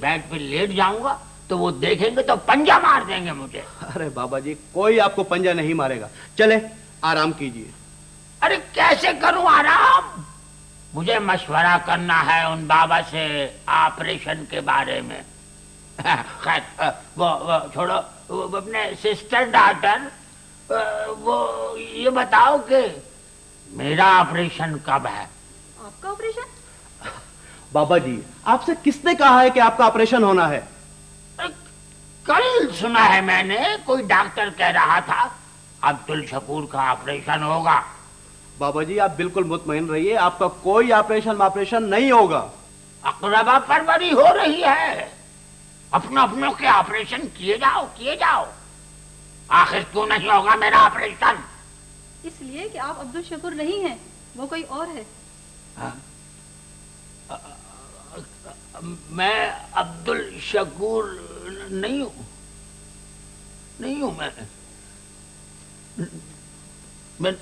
Bed पे late जाऊंगा तो वो देखेंगे तो पंजा मार देंगे मुझे। अरे बाबा जी, कोई आपको पंजा नहीं मारेगा, चले आराम कीजिए। अरे कैसे करूं आराम? मुझे मशवरा करना है उन बाबा से ऑपरेशन के बारे में। खैर वो छोड़ो, वो अपने सिस्टर डॉक्टर, वो ये बताओ कि मेरा ऑपरेशन कब है? आपका ऑपरेशन? बाबा जी, आपसे किसने कहा है कि आपका ऑपरेशन होना है? कल सुना है मैंने, कोई डॉक्टर कह रहा था अब्दुल शकूर का ऑपरेशन होगा। बाबा जी, आप बिल्कुल मुतमईन रहिए, आपका कोई ऑपरेशन नहीं होगा। अकरबा परवरी हो रही है, अपनों के ऑपरेशन किए जाओ। आखिर क्यों नहीं होगा मेरा ऑपरेशन? इसलिए कि आप अब्दुल शकूर नहीं हैं, वो कोई और है। मैं अब्दुल शकूर नहीं हूं मैं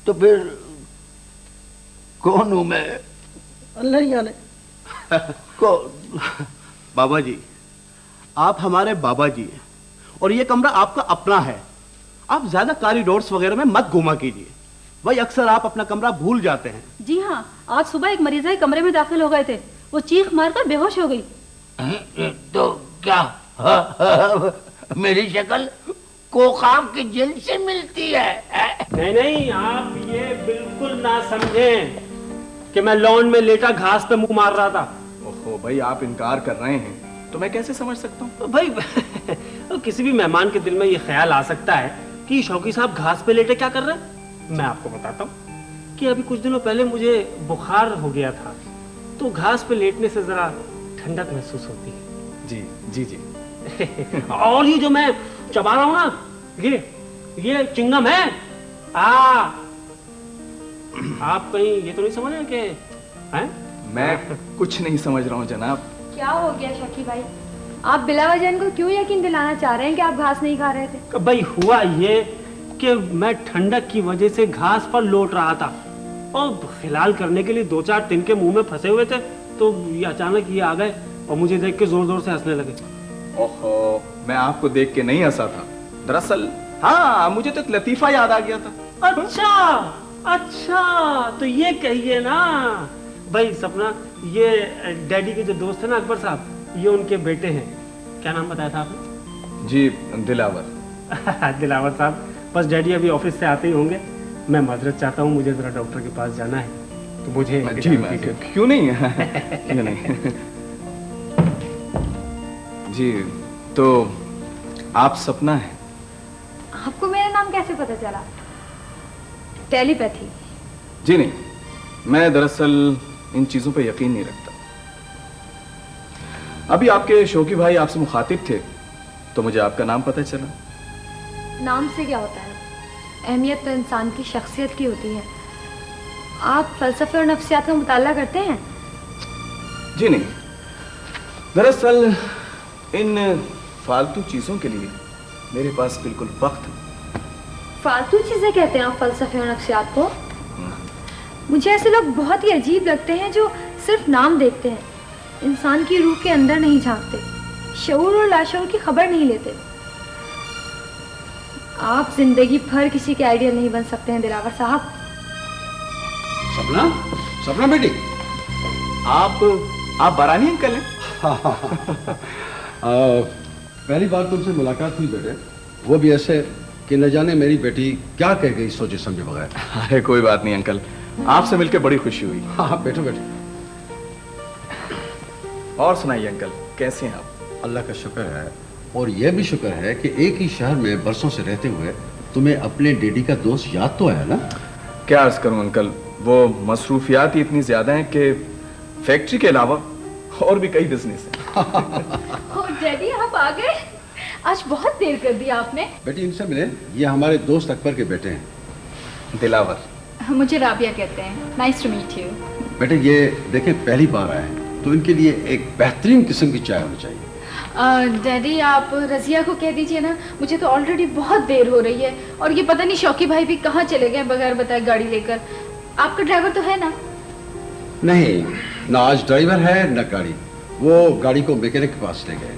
तो फिर कौन हूं मैं? अल्लाह ही जाने। कौन? बाबा जी, आप हमारे बाबा जी हैं और ये कमरा आपका अपना है। आप ज्यादा कॉरिडोर्स वगैरह में मत घुमा कीजिए, भाई अक्सर आप अपना कमरा भूल जाते हैं। जी हाँ, आज सुबह एक मरीजा के कमरे में दाखिल हो गए थे, वो चीख मारकर बेहोश हो गई। तो क्या मेरी शक्ल कोकाब की जिल्द से मिलती है? नहीं, आप ये बिल्कुल ना समझें कि मैं लॉन में लेटा घास पे मुंह मार रहा था। ओहो भाई, आप इनकार कर रहे हैं तो मैं कैसे समझ सकता हूँ? भाई किसी भी मेहमान के दिल में ये ख्याल आ सकता है कि शौकी साहब घास पे लेटे क्या कर रहे हैं। मैं आपको बताता हूँ कि अभी कुछ दिनों पहले मुझे बुखार हो गया था, तो घास पे लेटने से जरा ठंडक महसूस होती है। जी जी जी। और ये जो मैं चबा रहा हूँ ना, ये चिंगम है। आप कहीं ये तो नहीं समझ रहे कि हैं? मैं कुछ नहीं समझ रहा हूँ जनाब। क्या हो गया शौकी भाई, आप बिलावजह इनको क्यों यकीन दिलाना चाह रहे हैं कि आप घास नहीं खा रहे थे? भाई हुआ ये कि मैं ठंडक की वजह से घास पर लौट रहा था और फिलहाल करने के लिए 2-4 तिनके मुंह में फंसे हुए थे, तो ये अचानक ये आ गए और मुझे देख के जोर जोर से हंसने लगे। ओहो, मैं आपको देख के नहीं हंसा था, दरअसल हाँ मुझे तो एक लतीफा याद आ गया था। अच्छा, तो ये कहिए ना भाई सपना, ये डैडी के जो दोस्त है ना अकबर साहब, ये उनके बेटे हैं। क्या नाम बताया था आपने? जी, दिलावर। दिलावर साहब, बस डैडी अभी ऑफिस से आते ही होंगे। मैं माजरत चाहता हूँ, मुझे जरा डॉक्टर के पास जाना है, तो मुझे जी क्यों नहीं क्यों नहीं। जी, तो आप सपना है? आपको मेरा नाम कैसे पता चला? टेलीपैथी? जी नहीं, मैं दरअसल इन चीजों पर यकीन नहीं रखता। अभी आपके शौकी भाई आपसे मुखातिब थे तो मुझे आपका नाम पता चला। नाम से क्या होता है, अहमियत तो इंसान की शख्सियत की होती है। आप फलसफे और नफ्सियात का मुताला करते हैं? जी नहीं, दरअसल इन फालतू चीजों के लिए मेरे पास बिल्कुल वक्त है। फालतू चीजें कहते हैं आप फलसफे और नफ्सियात को? मुझे ऐसे लोग बहुत ही अजीब लगते हैं जो सिर्फ नाम देखते हैं, इंसान की रूह के अंदर नहीं झांकते, शऊर और लाशऊर की खबर नहीं लेते। आप जिंदगी भर किसी के आइडियल नहीं बन सकते हैं दिलावर साहब। सपना बेटी, आप बारानी अंकल हैं? पहली बार तुमसे मुलाकात हुई बेटे, वो भी ऐसे कि न जाने मेरी बेटी क्या कह गई सोचे समझे बगैर। अरे कोई बात नहीं अंकल, आपसे मिलकर बड़ी खुशी हुई। हाँ बैठो बैठो। और सुनाइए अंकल, कैसे हैं आप? अल्लाह का शुक्र है, और यह भी शुक्र है कि एक ही शहर में बरसों से रहते हुए तुम्हें अपने डैडी का दोस्त याद तो आया ना? क्या अर्ज करूं अंकल, वो मसरूफियात ही इतनी ज्यादा हैं कि फैक्ट्री के अलावा और भी कई बिजनेस हैं। डैडी आप आ गए, आज बहुत देर कर दी आपने। बेटी इनसे मिले, ये हमारे दोस्त अकबर के बेटे हैं। दिलावर। मुझे राबिया कहते हैं, नाइस टू मीट यू। बेटे ये देखें पहली बार आए हैं तो इनके लिए एक बेहतरीन किस्म की चाय होनी चाहिए। डैडी आप रजिया को कह दीजिए ना, मुझे तो ऑलरेडी बहुत देर हो रही है और ये पता नहीं शौकी भाई भी कहाँ चले गए बगैर बताए गाड़ी लेकर। आपका ड्राइवर तो है ना? नहीं, ना आज ड्राइवर है ना गाड़ी, वो गाड़ी को मैकेनिक के पास ले गए।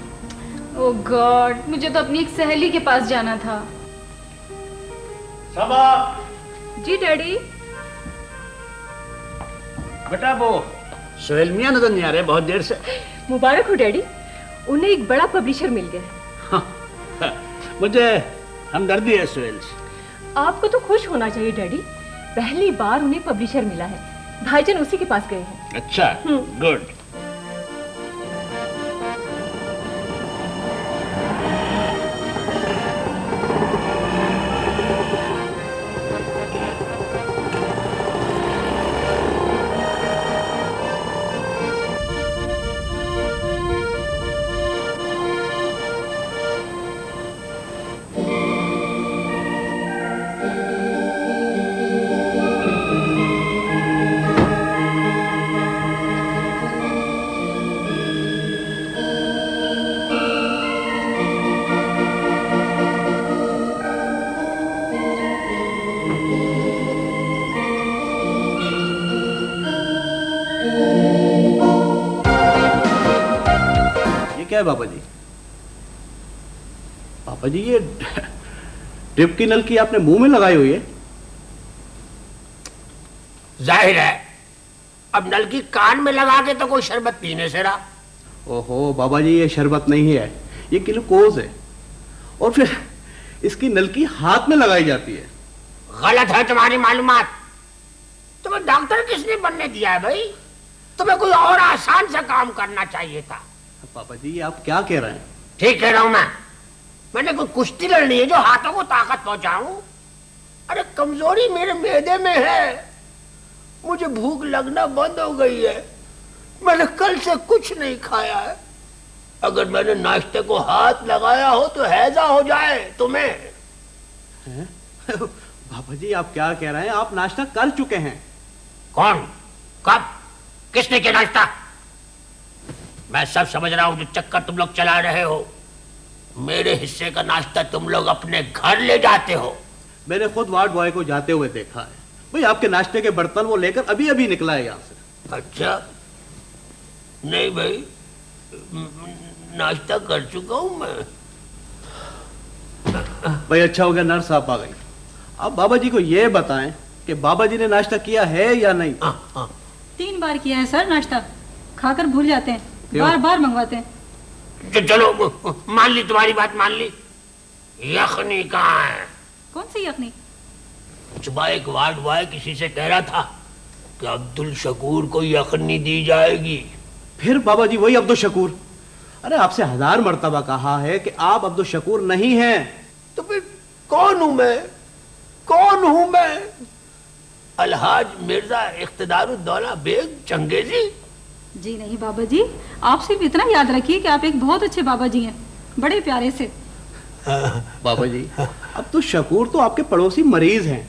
ओह गॉड, मुझे तो अपनी एक सहेली के पास जाना था। सबा, जी डैडी। बेटा वो सोहेल मियां नजर नहीं आ रहे बहुत देर से। मुबारक हो डैडी, उन्हें एक बड़ा पब्लिशर मिल गया। मुझे हमदर्दी है सोहेल से। आपको तो खुश होना चाहिए डैडी, पहली बार उन्हें पब्लिशर मिला है। भाईजान उसी के पास गए हैं। अच्छा, गुड। क्या है पापा जी? पापा जी ये ड्रिप की नलकी आपने मुंह में लगाई हुई है। जाहिर है अब नल की कान में लगा के तो कोई शरबत पीने से रहा। ओहो बाबा जी, ये शरबत नहीं है, ये ग्लूकोज है। और फिर इसकी नलकी हाथ में लगाई जाती है। गलत है तुम्हारी मालूमात। तुम्हें डॉक्टर किसने बनने दिया है भाई? तुम्हें कोई और आसान सा काम करना चाहिए था। पापा जी ये आप क्या कह रहे हैं? ठीक कह रहा हूं मैंने कोई कुश्ती लड़नी है जो हाथों को ताकत पहुंचाऊं। अरे कमजोरी मेरे मैदे में है, मुझे भूख लगना बंद हो गई है। मैंने कल से कुछ नहीं खाया है। अगर मैंने नाश्ते को हाथ लगाया हो तो हैजा हो जाए तुम्हें। पापा जी आप क्या कह रहे हैं? आप नाश्ता कर चुके हैं। कौन? कब? किसने किया नाश्ता? मैं सब समझ रहा हूं जो चक्कर तुम लोग चला रहे हो। मेरे हिस्से का नाश्ता तुम लोग अपने घर ले जाते हो। मैंने खुद वार्ड बॉय को जाते हुए देखा है। भाई आपके नाश्ते के बर्तन वो लेकर अभी अभी निकला है यहाँ से। अच्छा, नहीं भाई, नाश्ता कर चुका हूं मैं। भाई अच्छा हो गया नर्स साहब आ गई। अब बाबा जी को ये बताएं कि बाबा जी ने नाश्ता किया है या नहीं। 3 बार किया है सर नाश्ता, खाकर भूल जाते हैं, बार बार मंगवाते हैं। चलो मान ली, तुम्हारी बात मान ली। यखनी कहाँ है? कौन सी यखनी? सुबह एक वार्ड बॉय किसी से कह रहा था कि अब्दुल शकूर को यखनी दी जाएगी। फिर बाबा जी वही अब्दुल शकूर। अरे आपसे 1000 मर्तबा कहा है कि आप अब्दुल शकूर नहीं हैं। तो फिर कौन हूं मैं? कौन हूं मैं? अलहाज मिर्जा इख्तिदारुद्दौला बेग चंगेजी? जी नहीं बाबा जी, आप सिर्फ इतना याद रखिए कि आप एक बहुत अच्छे बाबा जी हैं, बड़े प्यारे से। बाबा जी अब्दुल शकूर तो आपके पड़ोसी मरीज हैं,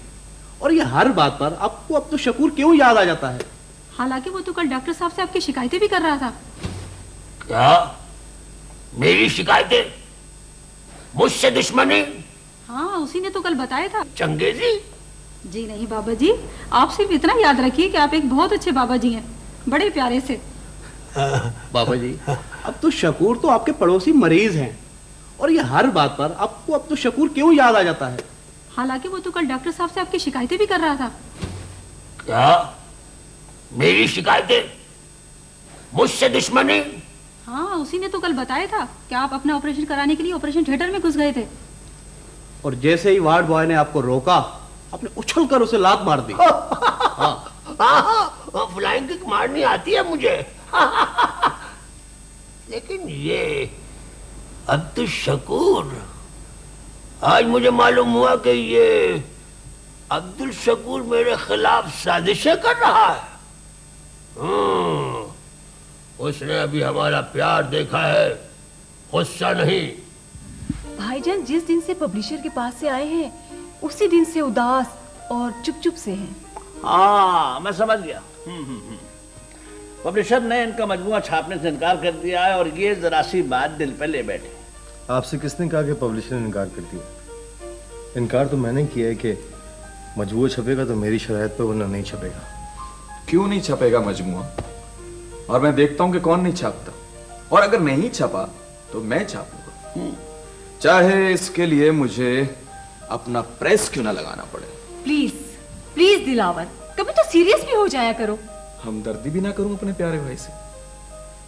और ये हर बात पर आपको अब्दुल शकूर क्यों याद आ जाता है? हालांकि वो तो कल डॉक्टर साहब से आपकी शिकायतें भी कर रहा था। क्या? मेरी शिकायतें? मुझसे दुश्मनी? हाँ, उसी ने तो कल बताया था। चंगेजी? जी नहीं बाबा जी, आप सिर्फ इतना याद रखिए कि आप एक बहुत अच्छे बाबा जी हैं, बड़े प्यारे से। बाबा जी अब्दुल शकूर तो आपके पड़ोसी मरीज हैं, और ये हर बात पर आपको अब्दुल शकूर क्यों याद आ जाता है? हालांकि वो तो कल डॉक्टर साहब से आपकी शिकायतें भी कर रहा था। क्या? मेरी शिकायतें? मुझसे दुश्मनी? हाँ, उसी ने तो कल बताया था कि आप अपना ऑपरेशन कराने के लिए ऑपरेशन थिएटर में घुस गए थे। और जैसे ही वार्ड बॉय ने आपको रोका, आपने उछल कर उसे लात मार दी। हाँ, फ्लाइंग किक मारनी आती है मुझे। लेकिन ये अब्दुल शकूर, आज मुझे मालूम हुआ कि ये अब्दुल शकूर मेरे खिलाफ साजिशें कर रहा है। उसने अभी हमारा प्यार देखा है, गुस्सा नहीं। भाईजान जिस दिन से पब्लिशर के पास से आए हैं उसी दिन से उदास और चुप चुप से हैं। हाँ, मैं समझ गया। पब्लिशर ने इनका मजमुआ छापने से इनकार कर दिया है, और ये जरा सी बात दिल पे ले बैठे। आपसे किसने कहा कि पब्लिशर ने इनकार कर दिया? इनकार तो मैंने किया है कि मजमुआ छपेगा तो मेरी शरायत पे, वरना नहीं छपेगा। क्यों नहीं छपेगा मजमुआ? और मैं देखता हूं कि कौन नहीं छापता। और अगर नहीं छपा तो मैं छापूंगा, चाहे इसके लिए मुझे अपना प्रेस क्यों ना लगाना पड़े। प्लीज प्लीज दिलावर, कभी तो सीरियस भी हो जाया करो। हमदर्दी भी ना करूं अपने प्यारे भाई से?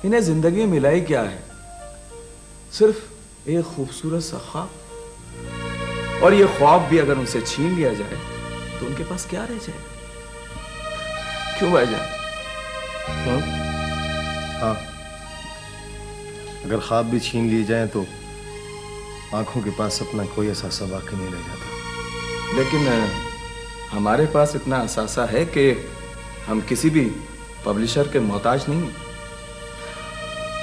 इन्हें जिंदगी में मिला ही क्या है, सिर्फ एक खूबसूरत सा ख्वाब। और ये ख्वाब भी अगर उनसे छीन लिया जाए तो उनके पास क्या रह जाएगा? क्यों भाईजान? हाँ, अगर ख्वाब भी छीन लिए जाएं तो आंखों के पास अपना कोई असासा बाकी नहीं रह जाता। लेकिन हमारे पास इतना असासा है कि हम किसी भी पब्लिशर के मोहताज नहीं।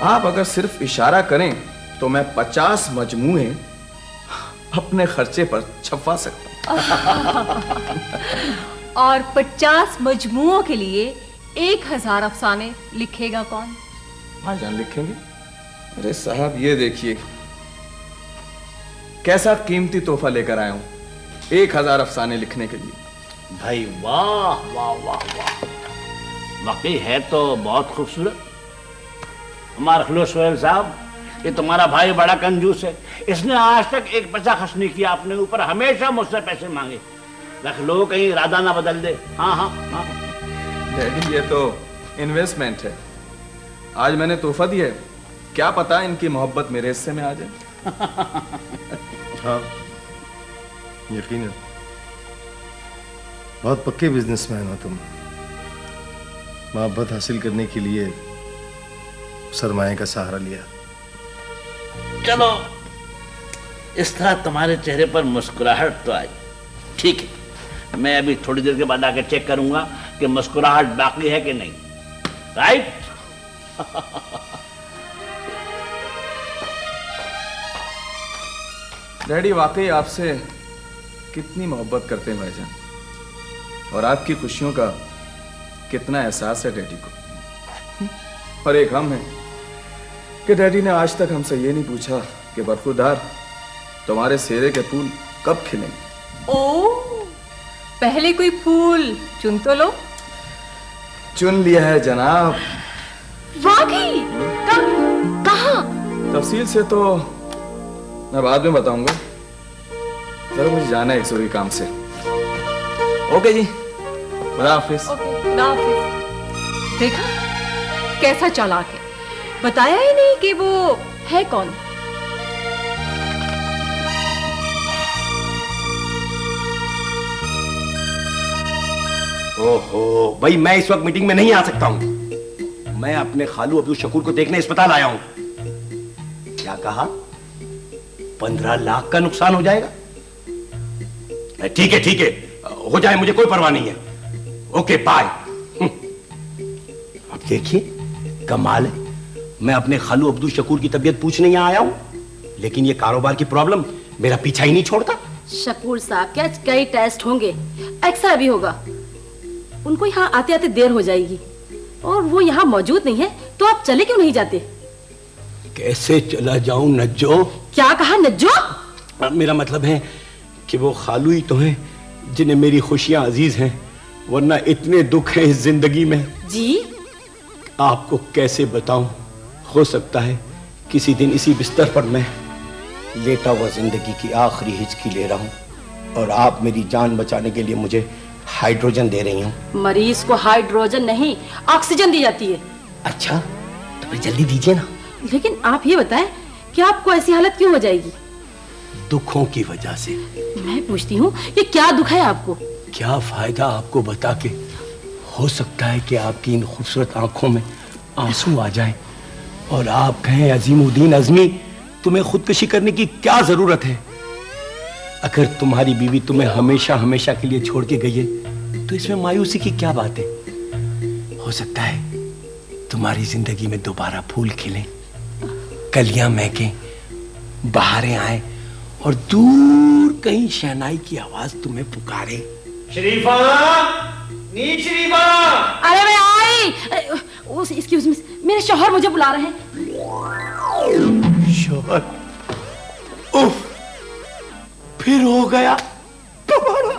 आप अगर सिर्फ इशारा करें तो मैं 50 मजमूए अपने खर्चे पर छपवा सकता और 50 मजमुओं के लिए 1000 अफसाने लिखेगा कौन? भाईजान लिखेंगे। अरे साहब ये देखिए कैसा कीमती तोहफा लेकर आया हूं 1000 अफसाने लिखने के लिए। भाई वाह वाह वाह वाह, वाकई है तो बहुत खूबसूरत। हमारा खिलोस सोहेल साहब, ये तुम्हारा भाई बड़ा कंजूस है। इसने आज तक एक पैसा खर्च नहीं किया अपने ऊपर, हमेशा मुझसे पैसे मांगे। रख लो कहीं इरादा ना बदल दे। हाँ हाँ हाँ डैडी ये तो इन्वेस्टमेंट है। आज मैंने तोहफा दिया है, क्या पता इनकी मोहब्बत मेरे हिस्से में आ जाए। हाँ यकीनन, बहुत पक्के बिजनेसमैन हो तुम। मोहब्बत हासिल करने के लिए सरमाए का सहारा लिया। चलो इस तरह तुम्हारे चेहरे पर मुस्कुराहट तो आई, ठीक है। मैं अभी थोड़ी देर के बाद आके चेक करूंगा कि मुस्कुराहट बाकी है कि नहीं। राइट? डैडी वाकई आपसे कितनी मोहब्बत करते हैं भाईजान, और आपकी खुशियों का कितना एहसास है डैडी को। और एक हम हैं कि डैडी ने आज तक हमसे ये नहीं पूछा कि बरखुरदार तुम्हारे सेहरे के फूल कब खिलेंगे। ओ, पहले कोई फूल चुन तो लो। चुन लिया है जनाब। वाकई? कब? कहाँ? तफसील से तो मैं बाद में बताऊंगा, जरा मुझे जाना है एक जरूरी काम से। ओके जी, खुदा हाफिज। खुदा हाफिज। देखा कैसा चालाक है, बताया ही नहीं कि वो है कौन। ओहो भाई, मैं इस वक्त मीटिंग में नहीं आ सकता हूं। मैं अपने खालू अब्दुल शकूर को देखने अस्पताल आया हूं। क्या कहा? 15 लाख का नुकसान हो जाएगा? ठीक है ठीक है, हो जाए, मुझे कोई परवाह नहीं है। Okay bye. अब देखिए कमाल है, मैं अपने खालू अब्दुल शकूर की तबीयत पूछने यहां आया हूं, लेकिन ये कारोबार की प्रॉब्लम मेरा पीछा ही नहीं छोड़ता। शकूर साहब के आज कई टेस्ट होंगे, एक्सरे भी होगा। उनको यहाँ आते आते देर हो जाएगी, और वो यहाँ मौजूद नहीं है, तो आप चले क्यों नहीं जाते? कैसे चला जाऊं नज्जो? क्या कहा नज्जो? मेरा मतलब है कि वो खालू ही तो हैं जिन्हें मेरी खुशियां अजीज हैं, वरना इतने दुख हैं इस जिंदगी में। जी आपको कैसे बताऊं? हो सकता है किसी दिन इसी बिस्तर पर मैं लेटा हुआ जिंदगी की आखिरी हिचकी ले रहा हूं, और आप मेरी जान बचाने के लिए मुझे हाइड्रोजन दे रही हूं। मरीज को हाइड्रोजन नहीं, ऑक्सीजन दी जाती है। अच्छा तो फिर जल्दी दीजिए ना। लेकिन आप ये बताएं कि आपको ऐसी हालत क्यों हो जाएगी? दुखों की वजह से। मैं पूछती हूँ कि क्या दुख है आपको? क्या फायदा आपको बता के, हो सकता है कि आपकी इन खूबसूरत आंखों में आंसू आ जाएं और आप कहें अजीमुद्दीन अज़मी, तुम्हें खुदकुशी करने की क्या जरूरत है? अगर तुम्हारी बीवी तुम्हें हमेशा हमेशा के लिए छोड़ के गई है तो इसमें मायूसी की क्या बात है? हो सकता है तुम्हारी जिंदगी में दोबारा फूल खिले, कलियां महके, बहारें आए, और दूर कहीं शहनाई की आवाज तुम्हें पुकारे। शरीफा, नीच शरीफा। अरे मैं आई। एक्सक्यूज मी, मेरे शौहर मुझे बुला रहे हैं। शौहर? उफ, फिर हो गया तुम्हारा।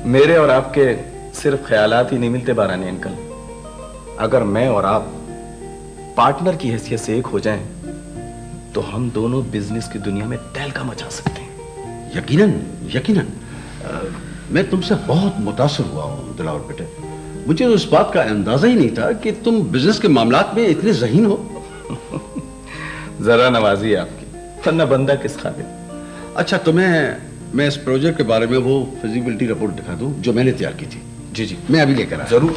मेरे और आपके सिर्फ ख्यालात ही नहीं मिलते बारानी अंकल, अगर मैं और आप पार्टनर की हैसियत से एक हो जाएं, तो हम दोनों बिजनेस की दुनिया में तहलका मचा सकते हैं। यकीनन यकीनन। मैं तुमसे बहुत मुतासर हुआ हूँ दिलावर बेटे। मुझे तो इस बात का अंदाजा ही नहीं था कि तुम बिजनेस के मामलात में इतने ज़हीन हो। जरा नवाजी है आपकी, वरना बंदा किस काबिल। अच्छा, तुम्हें मैं इस प्रोजेक्ट के बारे में वो फिजिबिलिटी रिपोर्ट दिखा दूं जो मैंने तैयार की थी? जी जी, मैं अभी लेकर आया। जरूर।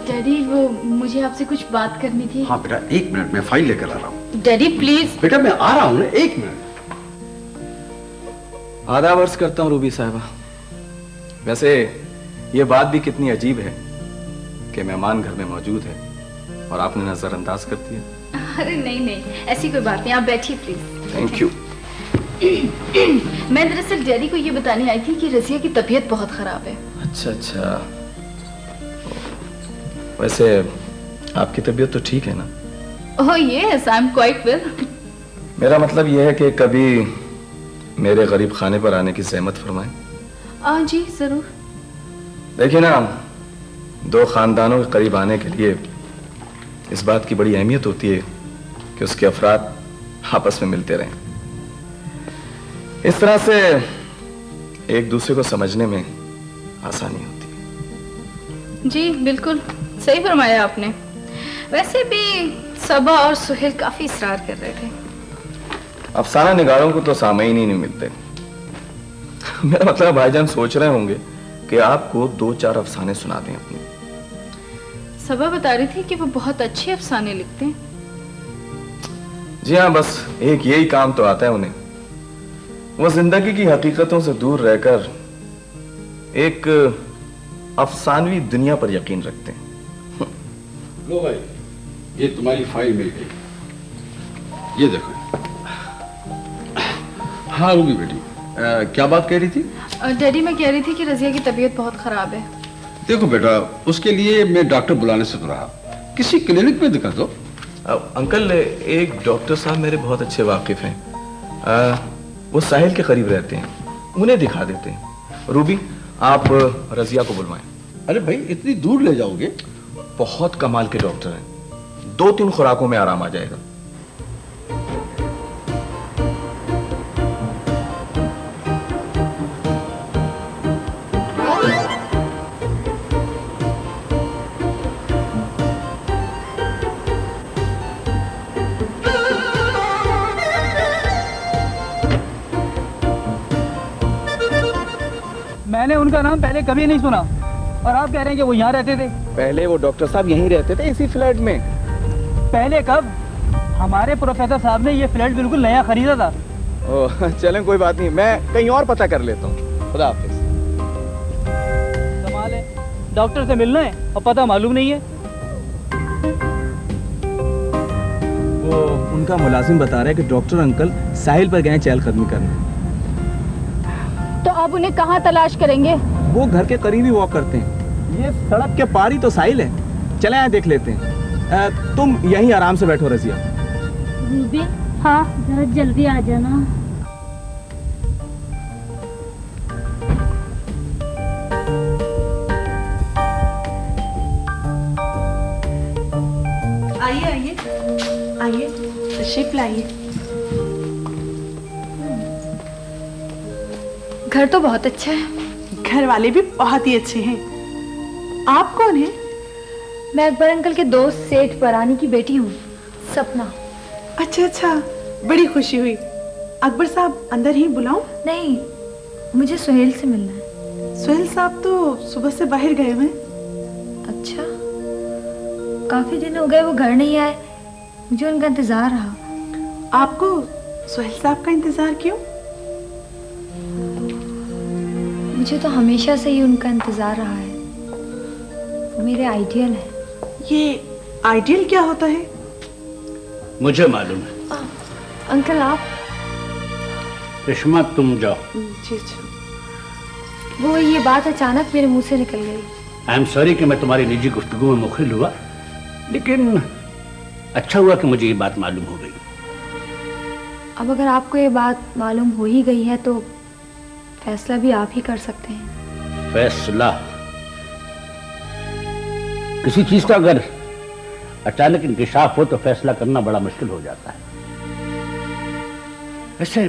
डैडी, वो मुझे आपसे कुछ बात करनी थी। हाँ बेटा, एक मिनट, मैं फाइल लेकर आ रहा हूँ। Daddy please. बेटा मैं आ रहा हूँ ना, एक मिनट। आदाब अर्ज करता हूँ रूबी साहिबा। वैसे ये बात भी कितनी अजीब है कि मेहमान घर में मौजूद है और आपने नजरअंदाज कर दिया। अरे नहीं नहीं, ऐसी कोई बात नहीं, आप बैठिए प्लीज। Thank you. मैं दरअसल डैडी को ये बताने आई थी कि रजिया की तबीयत बहुत खराब है। अच्छा अच्छा, वैसे आपकी तबीयत तो ठीक है ना? Oh yes, I am quite well. मेरा मतलब यह है कि कभी मेरे गरीब खाने पर आने की ज़हमत फरमाएं। जी जरूर। देखिए ना, दो खानदानों के करीब आने के लिए इस बात की बड़ी अहमियत होती है कि उसके अफराद आपस में मिलते रहें। इस तरह से एक दूसरे को समझने में आसानी होती है। जी बिल्कुल सही फरमाया आपने। वैसे भी सबा और सुहेल काफी इसरार कर रहे थे। अफसाना निगारों को तो सामईन ही नहीं मिलते। मेरा मतलब भाईजान सोच रहे होंगे कि आपको 2-4 अफसाने सुना दें अपने। सबा बता रही थी कि वो बहुत अच्छे अफसाने लिखते हैं। जी हाँ, बस एक यही काम तो आता है उन्हें। वो जिंदगी की हकीकतों से दूर रहकर एक अफसानवी दुनिया पर यकीन रखते हैं। लो भाई, ये तुम्हारी फाइल मिल गई, ये देखो। हाँ रूबी बेटी, क्या बात कह रही थी? डैडी, मैं कह रही थी कि रजिया की तबीयत बहुत खराब है। देखो बेटा, उसके लिए मैं डॉक्टर बुलाने से तो रहा, किसी क्लिनिक में दिखा दो। अंकल, एक डॉक्टर साहब मेरे बहुत अच्छे वाकिफ हैं। वो साहिल के करीब रहते हैं, उन्हें दिखा देते हैं। रूबी, आप रजिया को बुलवाएं। अरे भाई, इतनी दूर ले जाओगे? बहुत कमाल के डॉक्टर हैं, 2-3 खुराकों में आराम आ जाएगा। मैंने उनका नाम पहले कभी नहीं सुना और आप कह रहे हैं कि वो यहाँ रहते थे। पहले वो डॉक्टर साहब यहीं रहते थे, इसी फ्लैट में। पहले कब? हमारे प्रोफेसर साहब ने ये फ्लैट बिल्कुल नया खरीदा था। ओह चलें, कोई बात नहीं, मैं कहीं और पता कर लेता हूँ। खुदा हाफिज। कमाल है, डॉक्टर से मिलना है और पता मालूम नहीं है। वो उनका मुलाजिम बता रहा है कि डॉक्टर अंकल साहिल पर गए चहलकदमी करने। तो अब उन्हें कहाँ तलाश करेंगे? वो घर के करीब ही वॉक करते हैं। ये सड़क के पार ही तो साहिल है। चले आए देख लेते हैं। तुम यहीं आराम से बैठो रजिया। रूबी, हाँ जरा जल्दी आ जाना। आइए आइए आइए, तशरीफ लाइए। घर तो बहुत अच्छा है। घर वाले भी बहुत ही अच्छे हैं। आप कौन हैं? मैं अकबर अंकल के दोस्त सेठ परानी की बेटी हूँ, सपना। अच्छा अच्छा, बड़ी खुशी हुई। अकबर साहब अंदर ही बुलाऊं? नहीं, मुझे सुहेल से मिलना है। सुहेल साहब तो सुबह से बाहर गए हुए। अच्छा, काफी दिन हो गए वो घर नहीं आए, मुझे उनका इंतजार रहा। आपको सुहेल साहब का इंतजार क्यों? मुझे तो हमेशा से ही उनका इंतजार रहा है। वो मेरे आइडियल है। ये आइडियल क्या होता है? मुझे मालूम है। अंकल आप? रेशमा तुम जाओ। जी जी। वो ये बात अचानक मेरे मुंह से निकल गई। आई एम सॉरी कि मैं तुम्हारी निजी गुफ्तगू में मुखरिल हुआ, लेकिन अच्छा हुआ कि मुझे ये बात मालूम हो गई। अब अगर आपको ये बात मालूम हो ही गई है तो फैसला भी आप ही कर सकते हैं। फैसला। किसी चीज का अगर अचानक इंकशाफ हो तो फैसला करना बड़ा मुश्किल हो जाता है। वैसे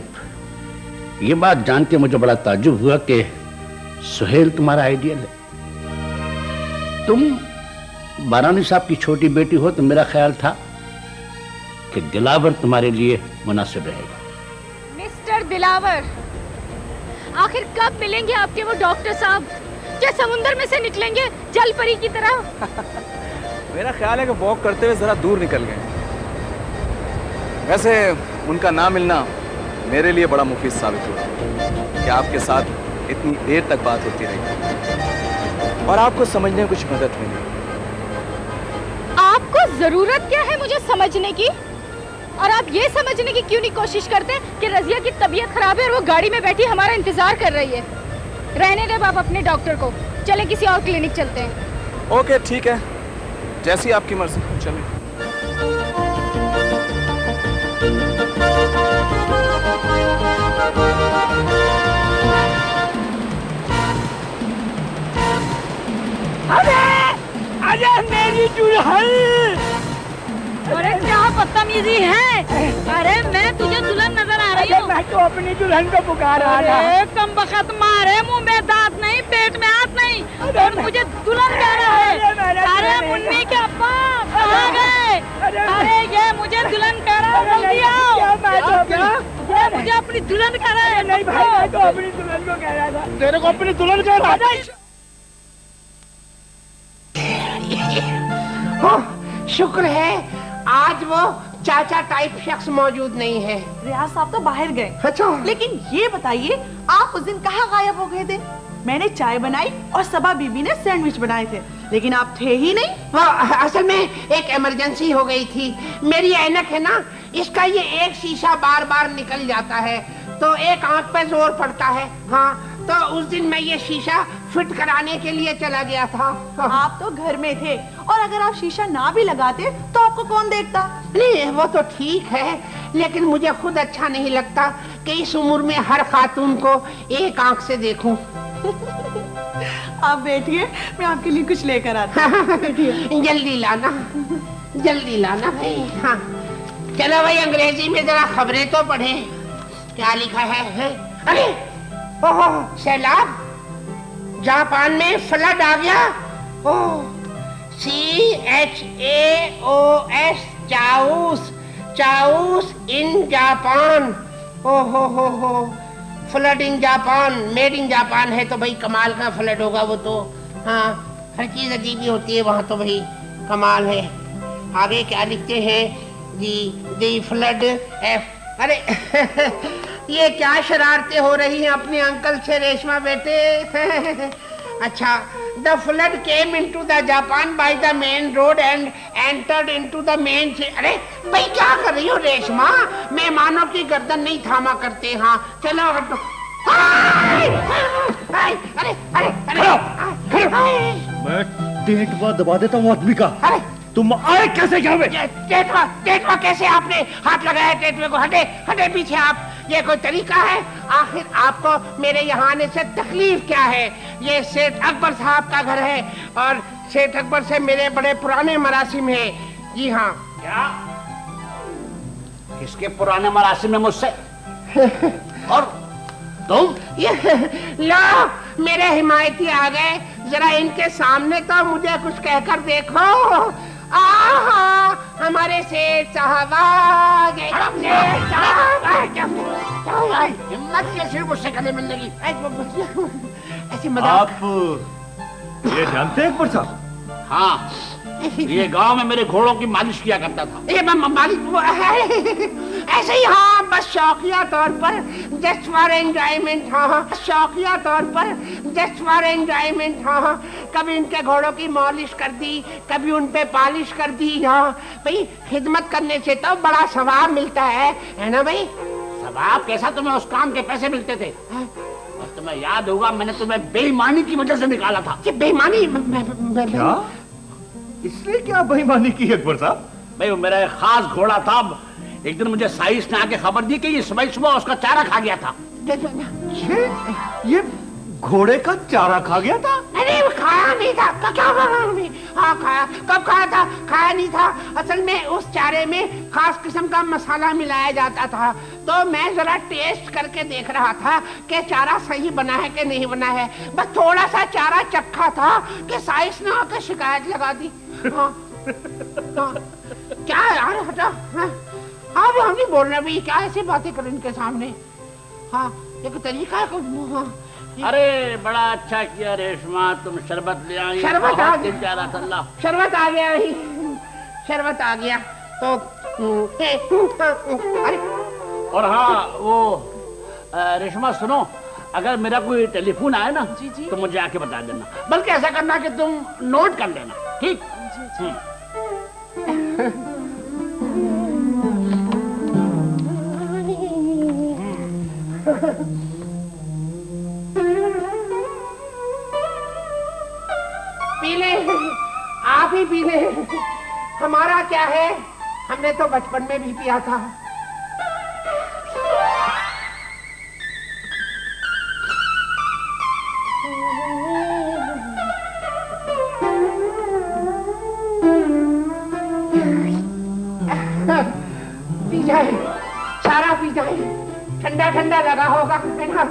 ये बात जान के मुझे बड़ा ताज्जुब हुआ कि सुहेल तुम्हारा आइडियल है। तुम बारानी साहब की छोटी बेटी हो तो मेरा ख्याल था कि दिलावर तुम्हारे लिए मुनासिब रहेगा। मिस्टर दिलावर, आखिर कब मिलेंगे आपके वो डॉक्टर साहब जो समुंदर में से निकलेंगे जल परी की तरह? मेरा ख्याल है कि वॉक करते हुए जरा दूर निकल गए। वैसे उनका ना मिलना मेरे लिए बड़ा मुफीद साबित हुआ कि आपके साथ इतनी देर तक बात होती रही और आपको समझने में कुछ मदद मिली। आपको जरूरत क्या है मुझे समझने की? और आप ये समझने की क्यों नहीं कोशिश करते कि रजिया की तबीयत खराब है और वो गाड़ी में बैठी हमारा इंतजार कर रही है? रहने दे आप अपने डॉक्टर को, चले किसी और क्लिनिक चलते हैं। ओके ठीक है, जैसी आपकी मर्जी, चलिए। अरे मेरी दुल्हन! अरे क्या बदतमीजी है? अरे मैं तुझे दुल्हन नजर आ रही हूँ। मैं तो अपनी दुल्हन को पुकार रहा था। अरे कम बखत मारे, मुंह में दांत नहीं, पेट में हाथ नहीं, और मुझे दुल्हन कह रहा है। अरे मुन्नी के अब्बा कहाँ गए? अरे ये मुझे दुल्हन कह रहा है, जल्दी आओ। ये मुझे अपनी दुल्हन कह रहा है। नहीं भाई, मैं तो अपनी दुल्हन को कह रहा था। तेरे को अपनी दुल्हन कह रहा था? शुक्र है आज वो चाचा टाइप शख्स मौजूद नहीं है। रियाज साहब तो बाहर गए। अच्छा, लेकिन ये बताइए आप उस दिन कहाँ गायब हो गए थे? मैंने चाय बनाई और सबा बीबी ने सैंडविच बनाए थे, लेकिन आप थे ही नहीं। असल में एक इमरजेंसी हो गई थी। मेरी ऐनक है ना, इसका ये एक शीशा बार बार निकल जाता है तो एक आंख पे जोर पड़ता है। हाँ, तो उस दिन मैं ये शीशा फिट कराने के लिए चला गया था। आप तो घर में थे और अगर आप शीशा ना भी लगाते तो आपको कौन देखता? नहीं, वो तो ठीक है, लेकिन मुझे खुद अच्छा नहीं लगता कि इस उम्र में हर खातून को एक आंख से देखूं। आप बैठिए, मैं आपके लिए कुछ लेकर आता हूं। जल्दी लाना, जल्दी लाना भाई। हाँ चलो भाई, अंग्रेजी में जरा खबरें तो पढ़े, क्या लिखा है? अरे ओह, सैलाब, जापान में फ्लड आ गया। ओह, CHAOS, chaos, chaos in Japan. ओहो हो, flood in Japan, made in Japan है तो भाई कमाल का फ्लड होगा वो तो। हाँ, हर चीज अजीब ही होती है वहाँ तो भाई, कमाल है। आगे क्या लिखते हैं जी? दी फ्लड एफ। अरे ये क्या शरारतें हो रही हैं अपने अंकल से रेशमा बेटे? अच्छा, the flood came into the Japan by the main road and entered into the main. अरे भाई क्या कर रही हो रेशमा? मेहमानों की गर्दन नहीं थामा करते। हाँ चलो हटो। अरे अरे अरे मैं टेटवा दबा देता हूँ आदमी का। अरे तुम आए कैसे यहाँ पे? टेटवा कैसे? आपने हाथ लगाया टेटवे को? हटे हटे पीछे आप। ये कोई तरीका है? आखिर आपको मेरे यहाँ आने से तकलीफ क्या है? ये सेठ अकबर साहब का घर है और सेठ अकबर से मेरे बड़े पुराने मरासिम हैं। जी हाँ। क्या? किसके पुराने मरासिम में मुझसे? और तुम? लो, मेरे हिमायती आ गए, जरा इनके सामने तो मुझे कुछ कहकर देखो। आहा, हमारे सेठ साहब आ गए। हिम्मत कैसे मुझसे गले मिलने की? ऐसी मजाक। आप ये जानते हैं अकबर साहब? हाँ, ये गांव में मेरे घोड़ों की मालिश किया करता था। ये मालिश ऐसे ही? हाँ, बस शौकिया तौर पर, जस्ट फॉर एंजॉयमेंट। हाँ, शौकिया तौर पर, जस्ट फॉर एंजॉयमेंट। हाँ, कभी इनके घोड़ों की मालिश कर दी, कभी उन पे पालिश कर दी। हाँ भाई, खिदमत करने से तो बड़ा सवाब मिलता है ना भाई? सवाब कैसा? तुम्हें उस काम के पैसे मिलते थे। और तुम्हें याद होगा, मैंने तुम्हें बेईमानी की वजह से निकाला था। ये बेईमानी? क्या? इसलिए क्या बेईमानी की अकबर साहब? भाई वो मेरा एक खास घोड़ा था। एक दिन मुझे साइस ने आके खबर दी कि ये सुबह सुबह उसका चारा खा गया था। ये घोड़े का चारा खा गया था? नहीं वो खाया नहीं था। क्या हाँ खाया। कब खाया था? खाया नहीं था। असल में उस चारे में खास किस्म का मसाला मिलाया जाता था, तो मैं जरा टेस्ट करके देख रहा था कि चारा सही बना है कि नहीं बना है। बस थोड़ा सा चारा चखा था कि साइस ने आकर शिकायत लगा दी। हाँ, हाँ, क्या यार हटा। हाँ भी हम नहीं बोल रहे भी, क्या ऐसी बातें करें इनके सामने। हाँ एक तरीका है। हाँ, अरे बड़ा अच्छा किया रेशमा, तुम शरबत ले आई। शरबत आ गया। शरबत आ गया ही, शरबत आ गया तो अरे और हाँ वो रेशमा सुनो, अगर मेरा कोई टेलीफोन आए ना तो मुझे आके बता देना, बल्कि ऐसा करना कि तुम नोट कर लेना, ठीक? पी ले, आप ही पी ले। हमारा क्या है, हमने तो बचपन में भी पिया था। पी जाए, सारा पी जाए, ठंडा ठंडा लगा होगा है ना।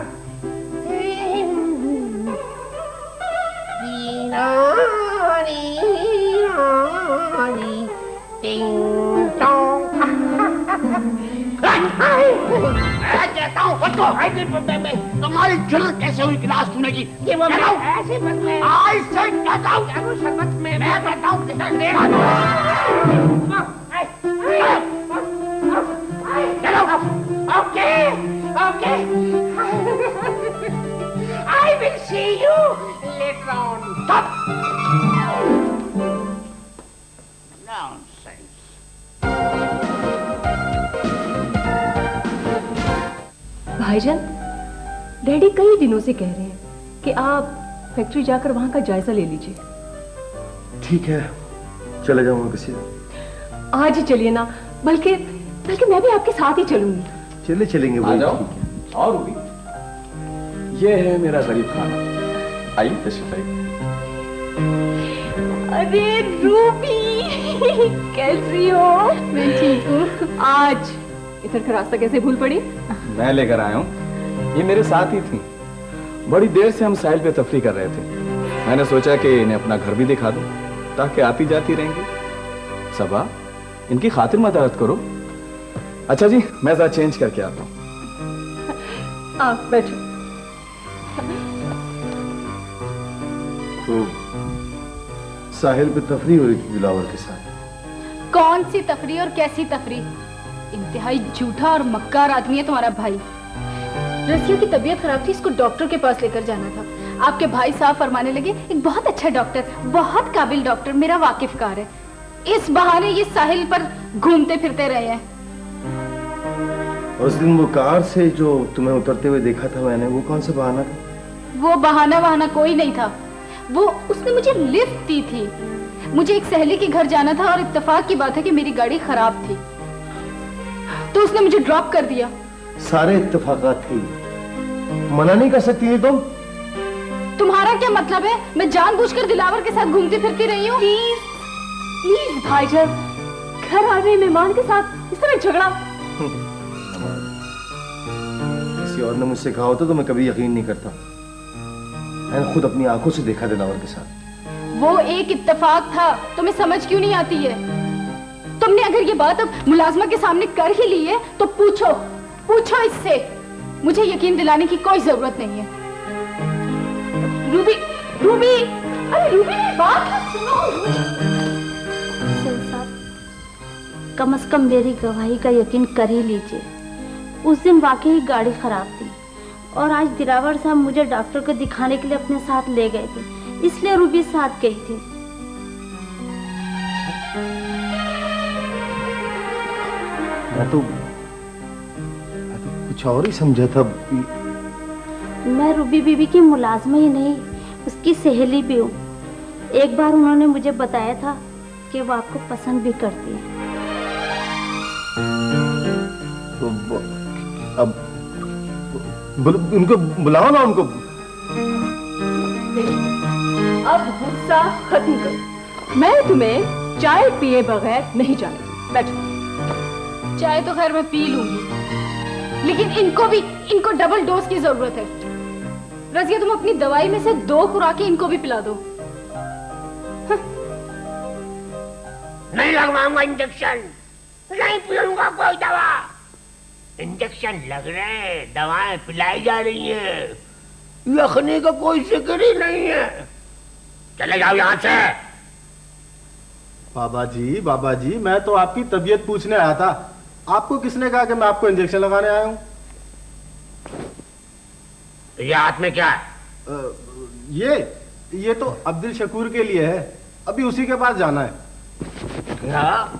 तुम्हारी जरूरत कैसे हुई गिलास छूने की? ये वो ऐसे आज से कहता हूँ शरबत में मैं कहता हूँ okay okay I will see you later on. Stop. Nonsense. भाईजान, डैडी कई दिनों से कह रहे हैं कि आप फैक्ट्री जाकर वहां का जायजा ले लीजिए। ठीक है, चले जाऊंगा किसी दिन। आज ही चलिए ना, बल्कि मैं भी आपके साथ ही चलूंगी। चलेंगे। आ जाओ। और रूबी, ये है मेरा गरीब खाना, आइए तशरीफ लाइए। अरे रूबी, कैसी हो? मैं ठीक हूँ। आज इधर का रास्ता कैसे भूल पड़ी? मैं लेकर आया हूँ, ये मेरे साथ ही थी। बड़ी देर से हम साहिल पे तफरी कर रहे थे। मैंने सोचा कि इन्हें अपना घर भी दिखा दूं, ताकि आती जाती रहेंगी। सबा, इनकी खातिर मदद करो। अच्छा जी, मैं जरा चेंज करके आता हूँ। आप बैठो। तो साहिल पे तफरी हो रही थी दिलावर के साथ। कौन सी तफरी और कैसी तफरी? इंतहाई झूठा और मक्कार आदमी है तुम्हारा भाई। रसिया की तबीयत खराब थी, इसको डॉक्टर के पास लेकर जाना था। आपके भाई साहब फरमाने लगे, एक बहुत अच्छा डॉक्टर, बहुत काबिल डॉक्टर मेरा वाकिफकार है। इस बहाने ये साहिल पर घूमते फिरते रहे हैं। उस दिन वो कार से जो तुम्हें उतरते हुए देखा था मैंने, वो कौन सा बहाना था? वो बहाना कोई नहीं था। वो उसने मुझे लिफ्ट दी थी। मुझे एक सहेली के घर जाना था और इत्तेफाक की बात है कि मेरी गाड़ी खराब थी, तो उसने मुझे ड्रॉप कर दिया। सारे इत्तेफाकात थे, मना नहीं कर सकती है तुम? तुम्हारा क्या मतलब है? मैं जानबूझकर दिलावर के साथ घूमती फिरती रही हूँ। प्लीज भाईजान, घर आ रहे मेहमान के साथ इस तरह झगड़ा। किसी और ने मुझसे कहा होता तो मैं कभी यकीन नहीं करता। मैंने खुद अपनी आंखों से देखा दिलावर के साथ। वो एक इत्तेफाक था, तुम्हें समझ क्यों नहीं आती है? तुमने अगर ये बात अब मुलाजमा के सामने कर ही ली है तो पूछो इससे। मुझे यकीन दिलाने की कोई जरूरत नहीं है। रूबी, अरे रूबी मेरी बात सुनो। कम से कम मेरी गवाही का यकीन कर ही लीजिए। उस दिन वाकई गाड़ी खराब थी और आज दिलावर साहब मुझे डॉक्टर को दिखाने के लिए अपने साथ ले गए थे, इसलिए रूबी साथ गई थी। मैं तो कुछ और ही समझा था। मैं रूबी बीबी की मुलाजमा ही नहीं, उसकी सहेली भी हूँ। एक बार उन्होंने मुझे बताया था कि वो आपको पसंद भी करती है। तो अब उनको बुलाओ ना, उनको। गुस्सा खत्म करो। मैं तुम्हें चाय पिए बगैर नहीं जाने। बैठो। चाय तो खैर मैं पी लूंगी, लेकिन इनको डबल डोज की जरूरत है। रजिया तुम अपनी दवाई में से 2 खुराकें इनको भी पिला दो। नहीं लगवाऊंगा इंजेक्शन, नहीं पीऊंगा कोई दवा। इंजेक्शन लग रहे हैं, दवाएं पिलाई जा रही हैं, लखने का कोई जिक्र ही नहीं है। चले जाओ यहाँ से। बाबा जी मैं तो आपकी तबीयत पूछने आया था। आपको किसने कहा कि मैं आपको इंजेक्शन लगाने आया हूँ? ये हाथ में क्या है? ये तो अब्दुल शकूर के लिए है, अभी उसी के पास जाना है। क्या?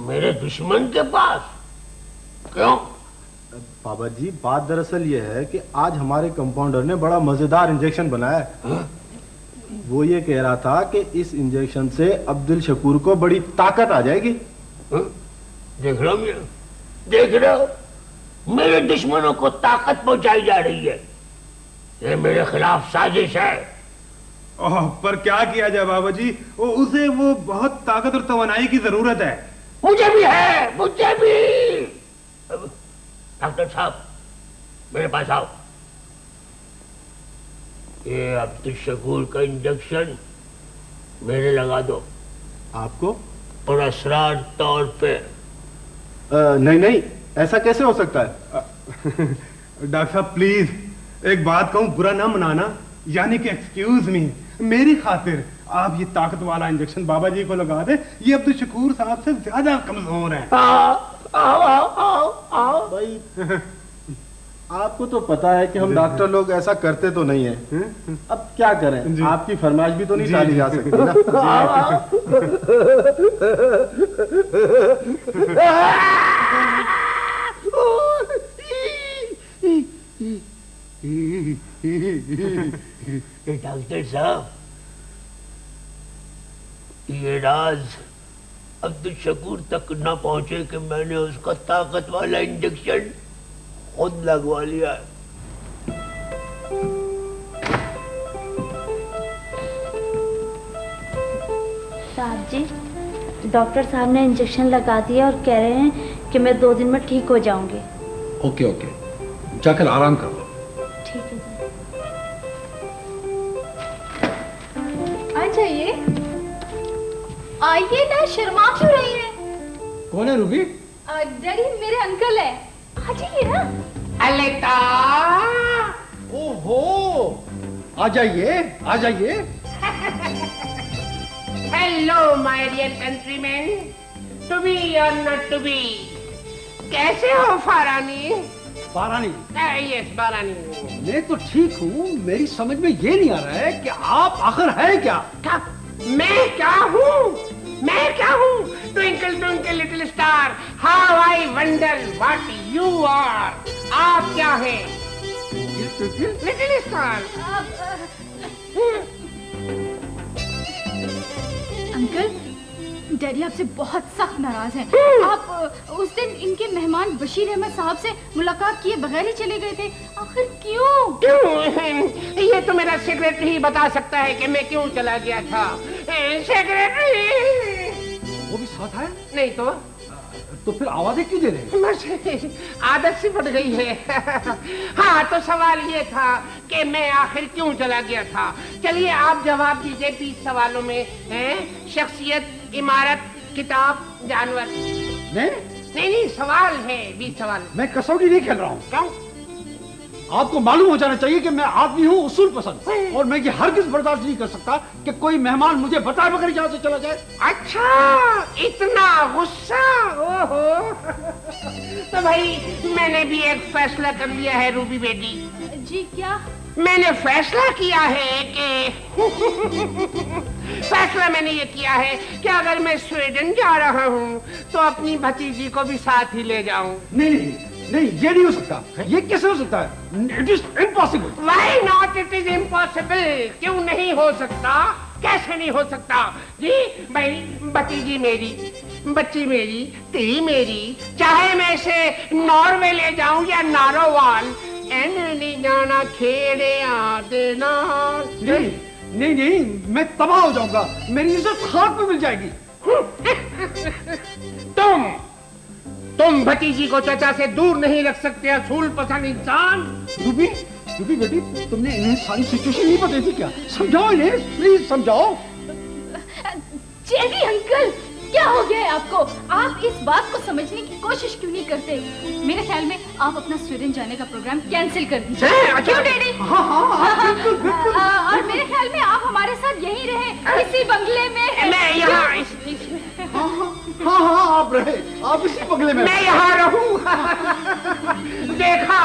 मेरे दुश्मन के पास? क्यों? बाबा जी बात दरअसल ये है कि आज हमारे कंपाउंडर ने बड़ा मजेदार इंजेक्शन बनाया है। वो ये कह रहा था कि इस इंजेक्शन से अब्दुल शकूर को बड़ी ताकत आ जाएगी। देख रहे हो मेरे दुश्मनों को ताकत पहुंचाई जा रही है। ये मेरे खिलाफ साजिश है। पर क्या किया जाए बाबा जी, उसे वो बहुत ताकत और तवानाई की जरूरत है। मुझे भी है, मुझे भी। डॉक्टर साहब मेरे पास आओ। ये अब्दुल शकूर का इंजेक्शन मेरे लगा दो। आपको? और असरार तौर पे। नहीं ऐसा कैसे हो सकता है? डॉक्टर साहब प्लीज एक बात कहूं, बुरा ना मनाना, यानी कि एक्सक्यूज मी, मेरी खातिर आप ये ताकत वाला इंजेक्शन बाबा जी को लगा दे। ये अब्दुल शकूर साहब से ज्यादा कमजोर हैं। आओ भाई आपको तो पता है कि हम डॉक्टर लोग ऐसा करते तो नहीं है। अब क्या करें, आपकी फरमाइश भी तो नहीं टाली जा सकती ना। डॉक्टर साहब ये राज अब्दुल शकूर तक न पहुंचे कि मैंने उसका ताकत वाला इंजेक्शन खुद लगवा लिया है। साहब जी डॉक्टर साहब ने इंजेक्शन लगा दिया और कह रहे हैं कि मैं 2 दिन में ठीक हो जाऊंगी। ओके जाकर आराम कर लो। ठीक है जी। आ जाइए, आइए ना, शर्मा क्यों रही है? कौन है रूबी? डैडी मेरे अंकल है, आ जाइए ना। अलेटा ओहो आ जाइए। Hello my dear countryman, to be और नॉट टू बी। कैसे हो फारानी? यस बारानी। मैं तो ठीक हूँ, मेरी समझ में ये नहीं आ रहा है कि आप आखिर है क्या? मैं क्या हूँ? Twinkle twinkle little star, how I wonder what you are. आप क्या हैं? Little star. अंकल डैडी आपसे बहुत सख्त नाराज हैं। आप उस दिन इनके मेहमान बशीर अहमद साहब से मुलाकात किए बगैर ही चले गए थे। आखिर क्यों? ये तो मेरा सेक्रेटरी ही बता सकता है कि मैं क्यों चला गया था। सेक्रेटरी वो भी साथ है? नहीं तो फिर आवाजें क्यों दे रहे हैं? आदत सी पड़ गई है। हाँ तो सवाल ये था कि मैं आखिर क्यों चला गया था। चलिए आप जवाब दीजिए 20 सवालों में। शख्सियत, इमारत, किताब, जानवर। नहीं सवाल है 20 सवाल। मैं कसौटी नहीं खेल रहा हूँ। क्यों? आपको मालूम हो जाना चाहिए कि मैं आदमी हूँ उसूल पसंद, और मैं ये हरगिज़ बर्दाश्त नहीं कर सकता कि कोई मेहमान मुझे बताए बगैर यहाँ से चला जाए। अच्छा इतना गुस्सा? ओहो। तो भाई मैंने भी एक फैसला कर लिया है रूबी बेटी। जी क्या? मैंने फैसला किया है मैंने ये किया है कि अगर मैं स्वीडन जा रहा हूँ तो अपनी भतीजी को भी साथ ही ले जाऊं। नहीं ये नहीं हो सकता। ये कैसे हो सकता है? It is impossible. Why not? It is impossible. क्यों नहीं हो सकता? कैसे नहीं हो सकता जी? भाई भतीजी मेरी, बच्ची मेरी, ती मेरी, चाहे मैं इसे नॉर्वे ले जाऊं या नारोवाल, नहीं जाना खेड़े देना। नहीं नहीं, मैं तबाह हो जाऊंगा, मेरी इज्जत खाक में मिल जाएगी। तुम भतीजी को चाचा से दूर नहीं रख सकते, असूल पसंद इंसान। रूबी, रूबी बेटी, तुमने इन्हें सारी सिचुएशन नहीं बताई थी क्या? समझाओ इन्हें, प्लीज समझाओ। जेडी अंकल, क्या हो गया है आपको? आप इस बात को समझने की कोशिश क्यों नहीं करते? मेरे ख्याल में आप अपना स्वीडन जाने का प्रोग्राम कैंसिल कर दीजिए। क्यों डैडी? हाँ, बिल्कुल। और मेरे ख्याल में आप हमारे साथ यहीं रहे, इसी बंगले में। मैं यहाँ हाँ, आप रहे, आप इसी बंगले में। मैं यहाँ रहूँ। देखा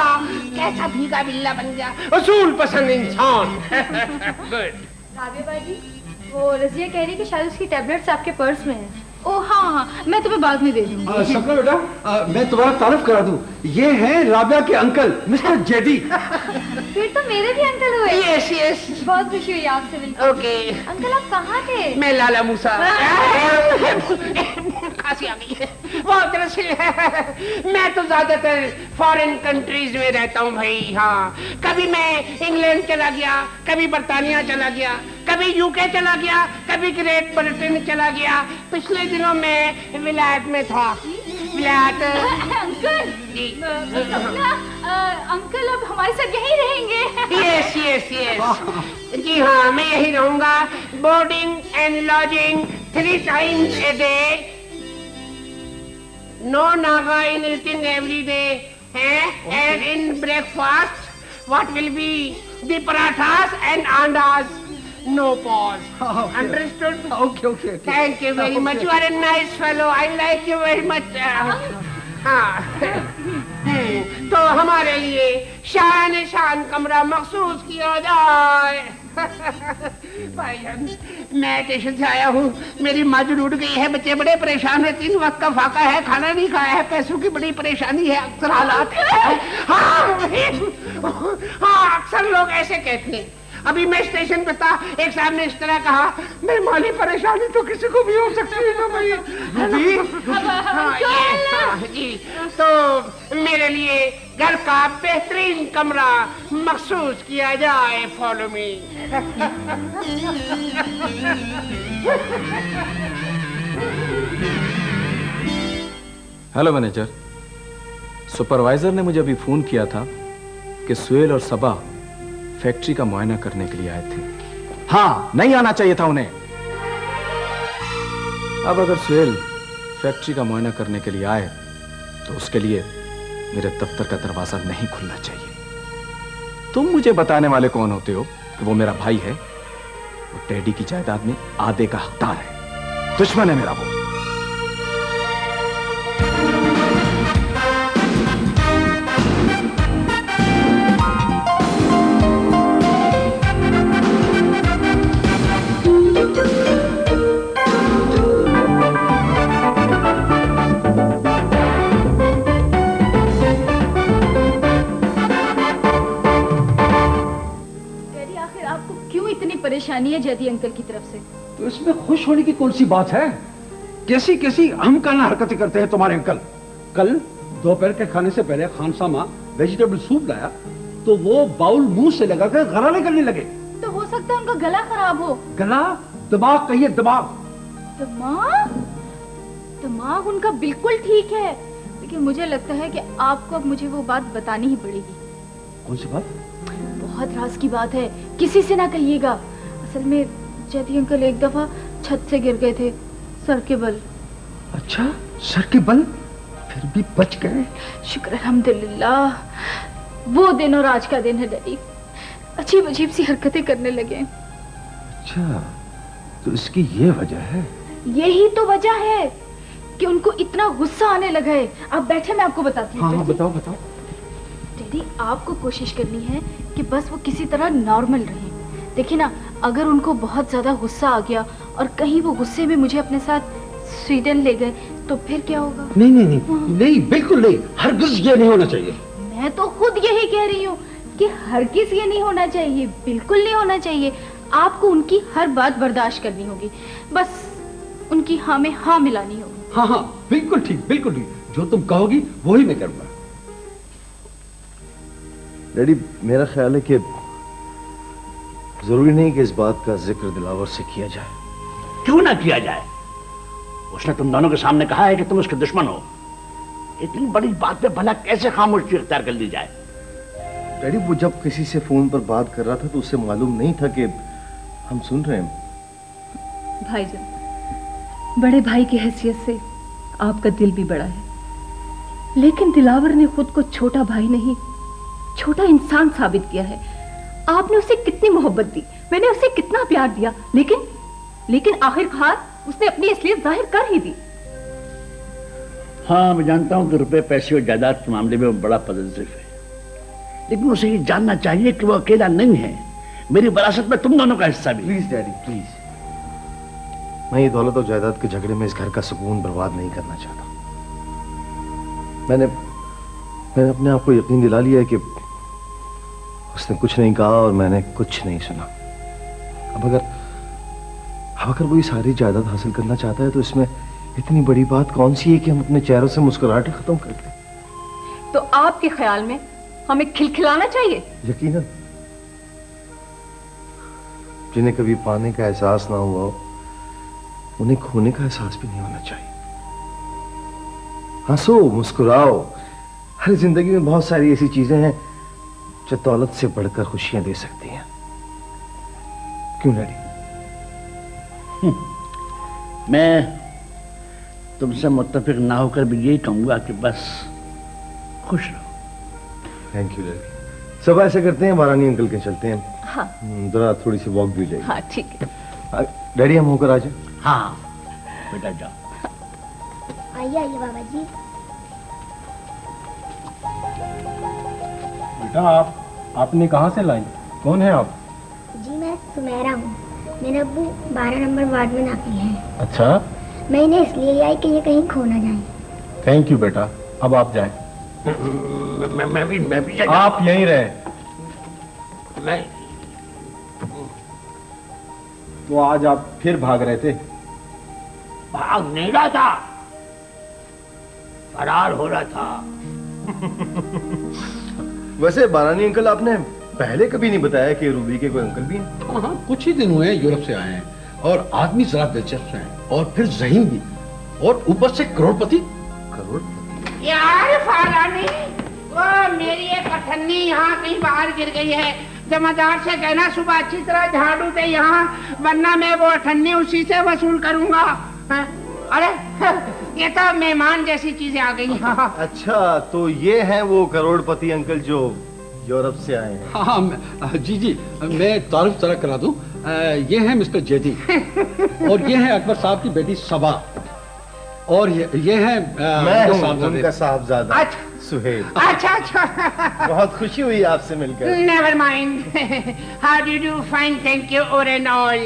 कैसा भीगा बिल्ला बन गया, असूल पसंद इंसान। गुड। राबिया बाजी, वो रजिया कह रही कि शायद उसकी टैबलेट्स आपके पर्स में है। ओह हाँ, मैं तुम्हें बाद में दे दूंगी। सपना बेटा, मैं तुम्हारा तारुफ करा दूं, ये हैं राबिया के अंकल मिस्टर जेडी। फिर तो मेरे भी अंकल हुए। यस यस, बहुत खुशी हुई आपसे मिलकर। ओके। अंकल आप कहाँ थे? मैं लाला मूसा। खांसी आ गई है, बहुत दरअसल मैं तो ज्यादातर फॉरेन कंट्रीज में रहता हूँ भाई। हाँ, कभी मैं इंग्लैंड चला गया, कभी बर्तानिया चला गया, कभी यूके चला गया, कभी ग्रेट ब्रिटेन चला गया। पिछले दिनों में विलायत में था। विलायत। अंकल, अंकल अब हमारे साथ यहीं रहेंगे? यस यस यस, जी हाँ, मैं यहीं रहूंगा। Boarding and lodging 3 times a day. No naga in eating every day. And in breakfast, what will be the parathas and andas? No pause. Understood? Okay. Thank you very much. You are a nice fellow. I like you very much. हाँ, तो हमारे लिए शान कमरा मखसूस किया जाए। भाईजान, मैं स्टेशन से आया हूँ, मेरी मौज उड़ गई है, बच्चे बड़े परेशान है, 3 वक्त का फाका है, खाना नहीं खाया है, पैसों की बड़ी परेशानी है, अक्सर हालात है। हाँ, अक्सर लोग ऐसे कहते हैं। अभी मैं स्टेशन पे था, एक साहब ने इस तरह कहा, मैं माली परेशानी तो किसी को भी हो सकती है ना भाई। हाँ, जी, तो मेरे लिए घर का बेहतरीन कमरा मखसूस किया जाए। Follow me. Hello manager, supervisor ने मुझे अभी फोन किया था कि सुहेल और सबा फैक्ट्री का मुआयना करने के लिए आए थे। हाँ, नहीं आना चाहिए था उन्हें। अब अगर सुहेल फैक्ट्री का मुआयना करने के लिए आए तो उसके लिए मेरे दफ्तर का दरवाजा नहीं खुलना चाहिए। तुम मुझे बताने वाले कौन होते हो कि वो मेरा भाई है? वो डैडी की जायदाद में आधे का हकदार है, दुश्मन है मेरा वो। परेशानी है जैदी अंकल की तरफ से? तो इसमें खुश होने की कौन सी बात है? कैसी कैसी अहमकाना हरकतें करते हैं तुम्हारे अंकल। कल दोपहर के खाने से पहले खानसामा वेजिटेबल सूप लाया तो वो बाउल मुंह से लगाकर गरारे करने लगे। तो हो सकता है उनका गला खराब हो। गला? दिमाग कहिए, दिमाग। दिमाग उनका बिल्कुल ठीक है, लेकिन मुझे लगता है कि आपको अब मुझे वो बात बतानी ही पड़ेगी। कौन सी बात? बहुत राज की बात है, किसी से ना कहिएगा। असल में जैदी अंकल एक दफा छत से गिर गए थे, सर के बल। अच्छा, सर के बल? फिर भी बच गए। शुक्र अल्हम्दुलिल्लाह। वो दिन और आज का दिन है डैडी, अजीब अजीब सी हरकतें करने लगे। अच्छा, तो इसकी ये वजह है? यही तो वजह है कि उनको इतना गुस्सा आने लगा है। आप बैठे, मैं आपको बताती हूँ। हाँ, बताओ बताओ। डैडी, आपको कोशिश करनी है कि बस वो किसी तरह नॉर्मल रहे। देखिए ना, अगर उनको बहुत ज्यादा गुस्सा आ गया और कहीं वो गुस्से में मुझे अपने साथ स्वीडन ले गए तो फिर क्या होगा? नहीं नहीं नहीं, नहीं बिल्कुल नहीं, हरगिज़ ये नहीं होना चाहिए। मैं तो खुद यही कह रही हूँ कि हरगिज़ ये नहीं होना चाहिए, बिल्कुल नहीं होना चाहिए। आपको उनकी हर बात बर्दाश्त करनी होगी, बस उनकी हाँ में हाँ मिलानी होगी। हाँ हाँ, बिल्कुल ठीक, बिल्कुल ठीक। जो तुम कहोगी वही मैं करूंगा। डैडी, मेरा ख्याल है कि जरूरी नहीं कि इस बात का जिक्र दिलावर से किया जाए। क्यों ना किया जाए? उसने तुम दोनों के सामने कहा है कि तुम उसके दुश्मन हो। इतनी बड़ी बात पे भला कैसे खामोशी इख्तियार कर ली जाए? डैडी, वो जब किसी से फोन पर बात कर रहा था तो उसे मालूम नहीं था कि हम सुन रहे हैं। भाईजान, बड़े भाई की हैसियत से आपका दिल भी बड़ा है, लेकिन दिलावर ने खुद को छोटा भाई नहीं, छोटा इंसान साबित किया है। आपने उसे कितनी मोहब्बत दी, मैंने उसे कितना प्यार दिया, लेकिन आखिरकार उसने अपनी असलियत जाहिर कर ही दी। हाँ, मैं जानता हूं कि रुपए, पैसे और जायदाद के मामले में वो बड़ा पॉजिटिव है, लेकिन उसे ये जानना चाहिए कि वो अकेला नहीं है। मेरी विरासत में तुम दोनों का हिस्सा भी। Please daddy, please. मैं ये दौलत और जायदाद के झगड़े में इस घर का सुकून बर्बाद नहीं करना चाहता। मैंने अपने आप को यकीन दिला लिया है कि उसने कुछ नहीं कहा और मैंने कुछ नहीं सुना। अब अगर वो ये सारी जायदाद हासिल करना चाहता है तो इसमें इतनी बड़ी बात कौन सी है कि हम अपने चेहरों से मुस्कुराहटें खत्म कर दें? तो आपके ख्याल में हमें खिलखिलाना चाहिए? यकीनन। जिन्हें कभी पाने का एहसास ना हुआ उन्हें खोने का एहसास भी नहीं होना चाहिए। हंसो, मुस्कुराओ। हर जिंदगी में बहुत सारी ऐसी चीजें हैं जो दौलत से बढ़कर खुशियां दे सकती हैं। क्यों डैडी? मैं तुमसे मुत्तफिक ना होकर भी यही कहूंगा कि बस खुश रहो। Thank you daddy. सब ऐसे करते हैं, महारानी अंकल के चलते हैं। हाँ। जरा थोड़ी सी वॉक भी हो जाएगी। हाँ ठीक है। डैडी, हम होकर आ जाए? हाँ बेटा, जाओ। आइए आइए बाबा जी। बेटा, आपने कहाँ से लाई? कौन है आप? जी मैं सुमेरा हूँ। मेरे अब्बू 12 नंबर वार्ड में दाखिल हैं। अच्छा। मैं इन्हें इसलिए लाई कि ये कहीं खो ना जाए। थैंक यू बेटा, अब आप जाएं। मैं भी आप यहीं रहे। मैं तो आज आप फिर भाग रहे थे? भाग नहीं रहा था, फरार हो रहा था। वैसे महारानी अंकल, आपने पहले कभी नहीं बताया कि रूबी के कोई अंकल भी हैं? हाँ, कुछ ही दिन हुए हैं यूरोप से आए हैं, और आदमी जरा दिलचस्प हैं, और फिर ज़हीन भी, और ऊपर से करोड़पति। करोड़पति? यार फारानी, वो मेरी एक अठन्नी यहाँ कहीं बाहर गिर गई है। जमादार से कहना सुबह अच्छी तरह झाड़ू दे यहाँ, वरना मैं वो अठन्नी उसी से वसूल करूंगा। अरे ये तो मेहमान जैसी चीजें आ गई। अच्छा, तो ये हैं वो करोड़पति अंकल जो यूरोप से आए हैं? हाँ जी जी, मैं तारुफ तरह करा दूं। ये हैं मिस्टर जेदी, और ये हैं अकबर साहब की बेटी सबा, और ये हैं मैं हूं उनका साहबजादा। अच्छा सुहेल। अच्छा। बहुत खुशी हुई आपसे मिलकर। Never mind. How do you fine? Thank you और एंड ऑल।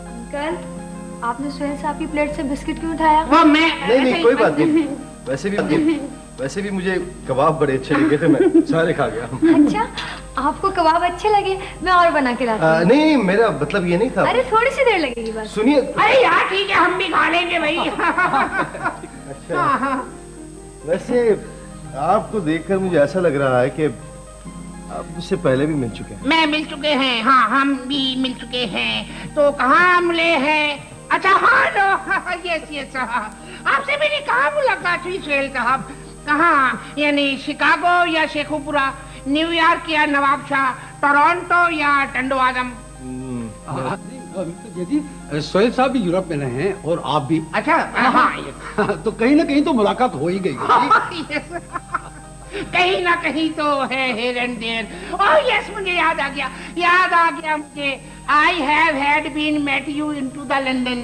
अंकल, आपने सुहेल साहब की प्लेट से बिस्किट क्यों उठाया? वो मैं नहीं, कोई बात नहीं। वैसे भी मुझे कबाब बड़े अच्छे लगे थे, मैं सारे खा गया। अच्छा, आपको कबाब अच्छे लगे? मैं और बना के लाती हूँ। नहीं, मेरा मतलब ये नहीं था। अरे थोड़ी सी देर लगेगी बस। सुनिए। अरे यार ठीक है, हम भी खा लेंगे भाई। अच्छा, वैसे आपको देखकर मुझे ऐसा लग रहा है कि आप मुझसे पहले भी मिल चुके हैं। मैं मिल चुके हैं, हाँ हम भी मिल चुके हैं। तो कहाँ मिले हैं? अच्छा हाँ नो, यस आपसे मेरी कहाँ मुलाकात हुई सुहेल साहब? कहाँ? यानी शिकागो या शेखुपुरा, न्यूयॉर्क या नवाबशाह, टोरंटो या टंडो आदम? जी, सुहेल साहब भी यूरोप में रहे हैं और आप भी। अच्छा हाँ, तो कहीं ना कहीं तो मुलाकात हो ही गई। कहीं ना कहीं तो है here and there। Oh yes, मुझे याद आ गया मुझे। I have had been met you into the London।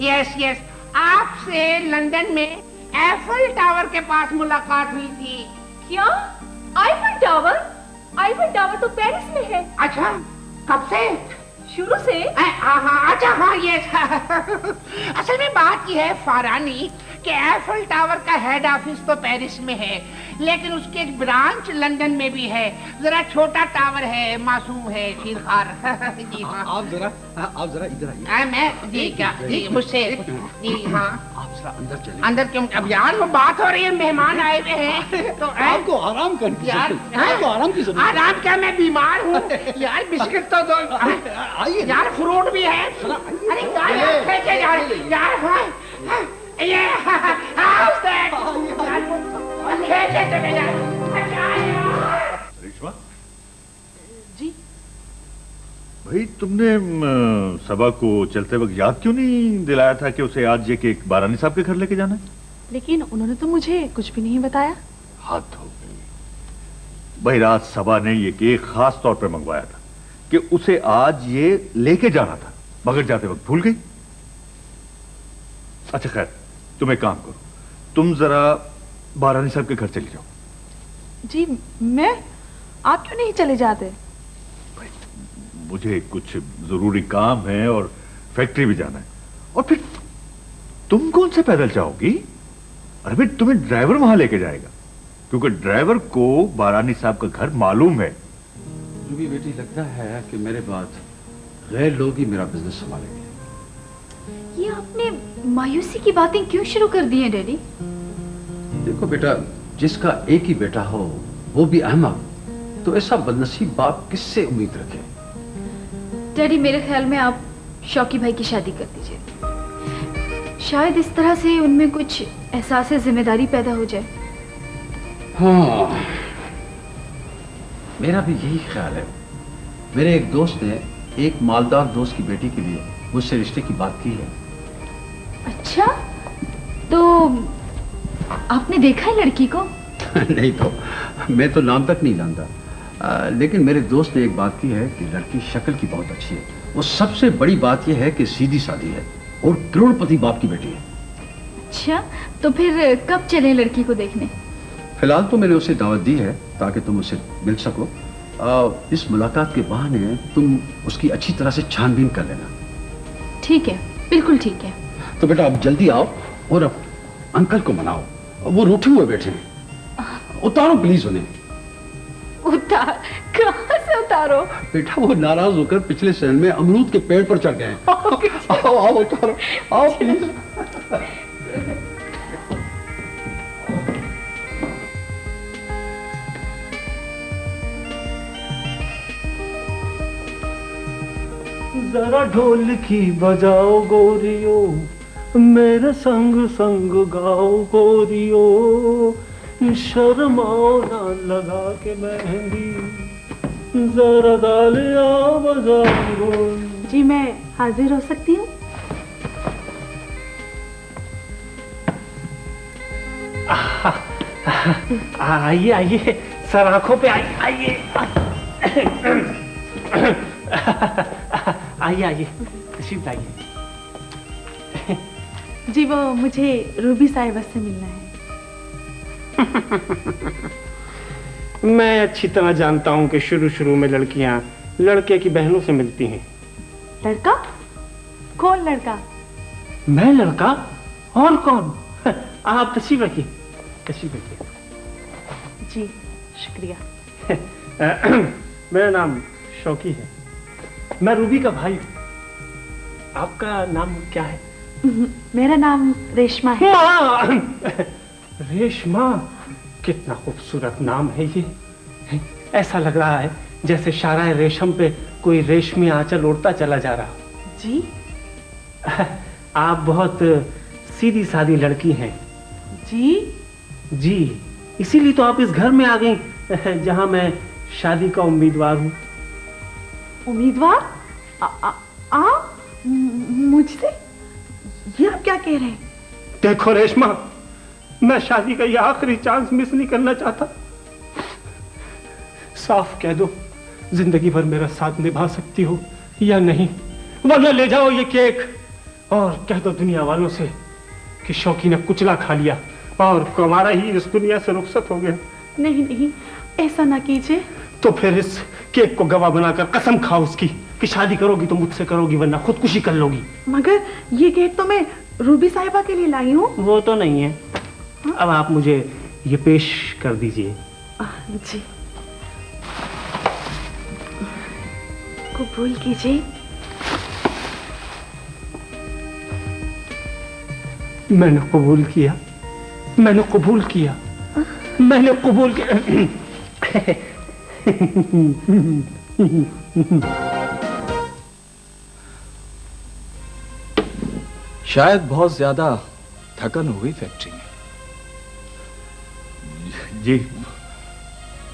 Yes, आपसे लंदन में एफल टावर के पास मुलाकात हुई थी। क्या? Eiffel tower? आईफल टावर तो पेरिस में है। अच्छा, कब से? शुरू से। हाँ, अच्छा हाँ, यस। असल में बात यह है फारानी उसके एफिल टावर का हेड ऑफिस तो पेरिस में है, लेकिन उसकी एक ब्रांच लंदन में भी है। जरा छोटा टावर है, मासूम है, खीरखार। जी हाँ। आप जरा इधर आइए। मैं जी क्या जी मुझसे जी हाँ। आप जरा अंदर चलिए। अंदर क्यों? अब यार वो बात हो रही है, मेहमान आए हुए हैं तो आपको आराम करने की यार, आपको आराम की जरूरत है। आराम क्या, मैं बीमार हूँ यार। बिस्किट तो दो यार, फ्रूट भी है। अरे यार ये रेशमा जी भाई, तुमने सबा को चलते वक्त याद क्यों नहीं दिलाया था कि उसे आज ये केक बारानी साहब के घर लेके जाना है? लेकिन उन्होंने तो मुझे कुछ भी नहीं बताया। हद हो गई भाई। रात सबा ने ये केक खास तौर पर मंगवाया था कि उसे आज ये लेके जाना था, मगर जाते वक्त भूल गई। अच्छा खैर, तुम एक काम करो, तुम जरा बारानी साहब के घर चली जाओ। जी मैं? आप क्यों नहीं चले जाते? मुझे कुछ जरूरी काम है और फैक्ट्री भी जाना है। और फिर तुम कौन से पैदल जाओगी? अरे भाई, तुम्हें ड्राइवर वहां लेके जाएगा, क्योंकि ड्राइवर को बारानी साहब का घर मालूम है। रूबी बेटी, लगता है कि मेरे बाद गैर लोग ही मेरा बिजनेस संभालेंगे। ये आपने मायूसी की बातें क्यों शुरू कर दी हैं डैडी? देखो बेटा, जिसका एक ही बेटा हो वो भी अहमक, तो ऐसा बदनसीब बाप किससे उम्मीद रखे? डैडी, मेरे ख्याल में आप शौकी भाई की शादी कर दीजिए। शायद इस तरह से उनमें कुछ एहसास जिम्मेदारी पैदा हो जाए। हाँ, मेरा भी यही ख्याल है। मेरे एक दोस्त ने एक मालदार दोस्त की बेटी के लिए मुझसे रिश्ते की बात की है। अच्छा, तो आपने देखा है लड़की को? नहीं तो मैं तो नाम तक नहीं जानता, लेकिन मेरे दोस्त ने एक बात की है कि लड़की शक्ल की बहुत अच्छी है। वो सबसे बड़ी बात यह है कि सीधी सादी है और करोड़पति बाप की बेटी है। अच्छा, तो फिर कब चलें लड़की को देखने? फिलहाल तो मैंने उसे दावत दी है ताकि तुम उससे मिल सको। इस मुलाकात के बहाने तुम उसकी अच्छी तरह से छानबीन कर लेना। ठीक है, बिल्कुल ठीक है। तो बेटा आप जल्दी आओ और अब अंकल को मनाओ, वो रूठे हुए बैठे हैं। उतारो प्लीज उन्हें। उतार? कहाँ से उतारो? बेटा वो नाराज होकर पिछले शहर में अमरूद के पेड़ पर चढ़ गए हैं। आओ आओ उतारो, आओ प्लीज। जरा ढोलकी बजाओ गोरियो, मेरे संग संग गाओ गोरियो, शर्माओ ना लगा के मेहंदी, जरा तालियां बजाओ गोरियो। जी मैं हाजिर हो सकती हूँ? आइए आइए, सर आंखों पे आइए आइए आइए आइए, तशरीफ लाइए। जी वो मुझे रूबी साहिबा से मिलना है। मैं अच्छी तरह जानता हूँ कि शुरू शुरू में लड़कियां लड़के की बहनों से मिलती हैं। लड़का? कौन लड़का? मैं लड़का? और कौन? आप तशरीफ रखिए, तशरीफ रखिए। जी शुक्रिया। मेरा नाम शौकी है, मैं रूबी का भाई हूँ। आपका नाम क्या है? मेरा नाम रेशमा है। रेशमा, कितना खूबसूरत नाम है ये। ऐसा लग रहा है जैसे शाराए रेशम पे कोई रेशमी आंचल उड़ता चला जा रहा हो। जी आप बहुत सीधी सादी लड़की हैं। जी जी, इसीलिए तो आप इस घर में आ गई जहां मैं शादी का उम्मीदवार हूँ। उम्मीदवार? मुझसे? ये आप क्या कह रहे हैं? देखो रेशमा, मैं शादी का ये आखिरी चांस मिस नहीं करना चाहता। साफ कह दो, जिंदगी भर मेरा साथ निभा सकती हो या नहीं, वरना ले जाओ ये केक और कह दो दुनिया वालों से कि शौकी ने कुचला खा लिया और हमारा ही इस दुनिया से रुखसत हो गया। नहीं नहीं, ऐसा ना कीजिए। तो फिर इस केक को गवाह बनाकर कसम खाओ उसकी कि शादी करोगी तो मुझसे करोगी, वरना खुदकुशी कर लोगी। मगर ये केक तो मैं रूबी साहिबा के लिए लाई हूँ। वो तो नहीं है। अब आप मुझे ये पेश कर दीजिए। जी, कबूल कीजिए। मैंने कबूल किया, मैंने कबूल किया, मैंने कबूल किया। शायद बहुत ज्यादा थकन हो गई फैक्ट्री में। जी,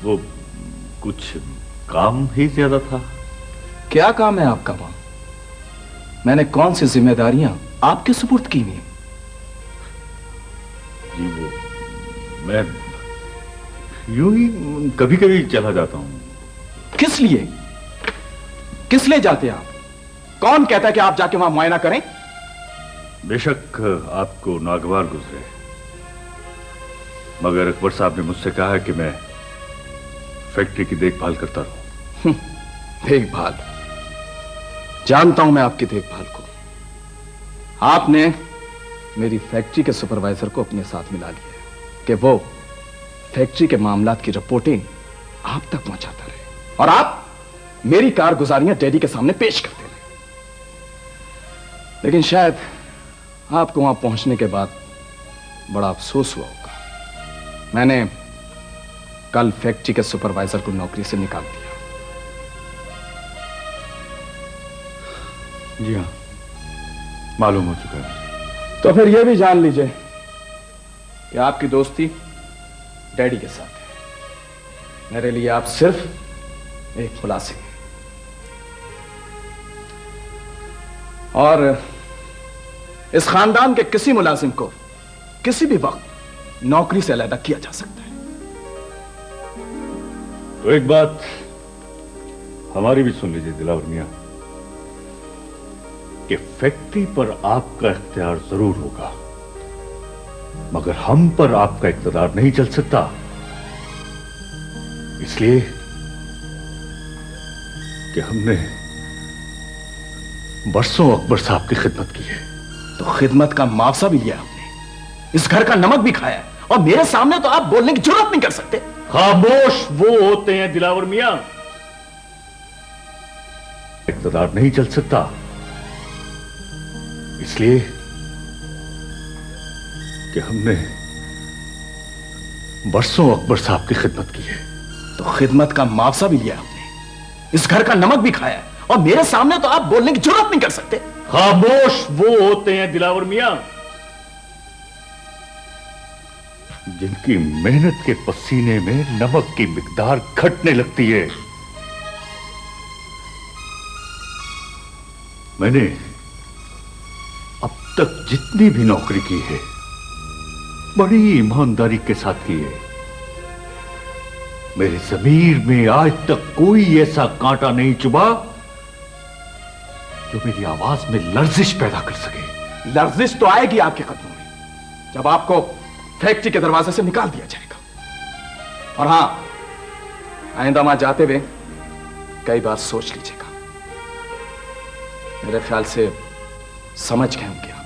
वो कुछ काम ही ज्यादा था। क्या काम है आपका वहां? मैंने कौन सी जिम्मेदारियां आपके सुपुर्द की हुई? जी, वो मैं यूं ही कभी कभी चला जाता हूं। किस लिए? किस लिए जाते हैं आप? कौन कहता है कि आप जाके वहां मुआयना करें? बेशक आपको नागवार गुजरे, मगर अकबर साहब ने मुझसे कहा है कि मैं फैक्ट्री की देखभाल करता रहूं। देखभाल? जानता हूं मैं आपकी देखभाल को। आपने मेरी फैक्ट्री के सुपरवाइजर को अपने साथ मिला लिया है कि वो फैक्ट्री के मामलात की रिपोर्टें आप तक पहुंचाता रहे और आप मेरी कारगुजारियां डैडी के सामने पेश करते रहे। लेकिन शायद आपको वहां पहुंचने के बाद बड़ा अफसोस हुआ होगा। मैंने कल फैक्ट्री के सुपरवाइजर को नौकरी से निकाल दिया। जी हाँ, मालूम हो चुका है। तो फिर यह भी जान लीजिए कि आपकी दोस्ती डैडी के साथ है। मेरे लिए आप सिर्फ एक मुलाजिम हैं और इस खानदान के किसी मुलाजिम को किसी भी वक्त नौकरी से अलग किया जा सकता है। तो एक बात हमारी भी सुन लीजिए दिलावर मियां, कि फैक्ट्री पर आपका इख्तियार जरूर होगा, मगर हम पर आपका इख्तियार नहीं चल सकता। इसलिए कि हमने बरसों अकबर साहब की खिदमत की है। तो खिदमत का मुआवजा भी लिया आपने, इस घर का नमक भी खाया, और मेरे सामने तो आप बोलने की जरूरत नहीं कर सकते। खामोश वो होते हैं दिलावर मियां, इख्तियार नहीं चल सकता। इसलिए कि हमने बरसों अकबर साहब की खिदमत की है। तो खिदमत का मुआवजा भी लिया आपने, इस घर का नमक भी खाया, और मेरे सामने तो आप बोलने की जरूरत नहीं कर सकते। खामोश वो होते हैं दिलावर मियां, जिनकी मेहनत के पसीने में नमक की मिकदार घटने लगती है। मैंने अब तक जितनी भी नौकरी की है बड़ी ईमानदारी के साथ की है। मेरे ज़मीर में आज तक कोई ऐसा कांटा नहीं चुभा जो मेरी आवाज में लर्जिश पैदा कर सके। लर्जिश तो आएगी आपके कदमों में जब आपको फैक्ट्री के दरवाजे से निकाल दिया जाएगा। और हां, आइंदा वहां जाते हुए कई बार सोच लीजिएगा। मेरे ख्याल से समझ गए होंगे आप।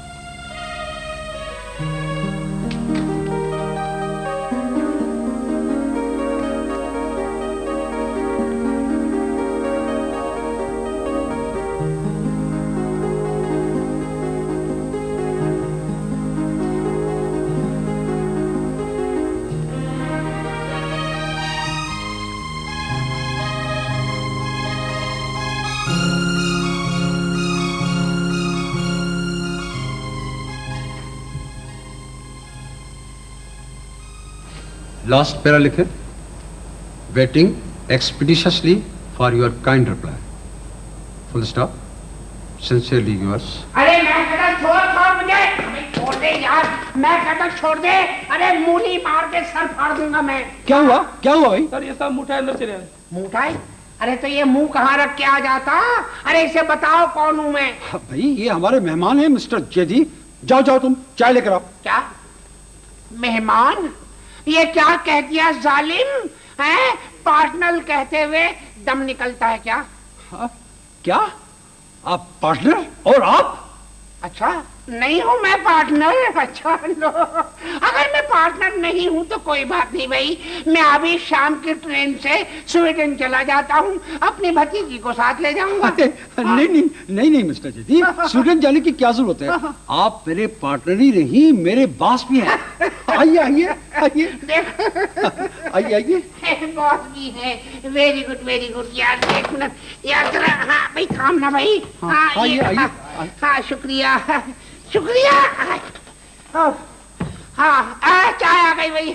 Last para लिखे, waiting expeditiously for your kind reply. Full stop. Sincerely yours. अरे मैं कहता छोड़ मुझे, छोड़ दे यार, मैं कहता छोड़ दे। अरे मूली मार के सर फाड़ दूंगा मैं। क्या हुआ? क्या हुआ भाई? सर ये सब मुठाई अंदर चले आए। मुठाई? अरे तो ये मुंह कहाँ रख के आ जाता? अरे इसे बताओ कौन हूँ मैं? भाई ये हमारे मेहमान हैं मिस्टर जेदी। जाओ जाओ तुम चाय लेकर आओ। क्या मेहमान? ये क्या कह दिया जालिम है? पार्टनर कहते हुए दम निकलता है क्या? क्या? आप पार्टनर और आप? अच्छा, नहीं हूँ मैं पार्टनर। अच्छा लो, अगर मैं पार्टनर नहीं हूँ तो कोई बात नहीं भाई, मैं अभी शाम की ट्रेन से स्वीडन चला जाता हूँ, अपनी भतीजी को साथ ले जाऊंगा। नहीं मिस्टर जेदी, स्वीडन जाने की क्या जरूरत है? आप मेरे पार्टनर ही नहीं, मेरे बॉस भी हैं। आइए आइए आइए आइए आइए। बॉस भी है, वेरी गुड यार। एक मिनट यार जरा, हाँ भाई काम ना भाई। हाँ आइए आइए। हाँ शुक्रिया शुक्रिया। हाँ चाय आ गई भाई,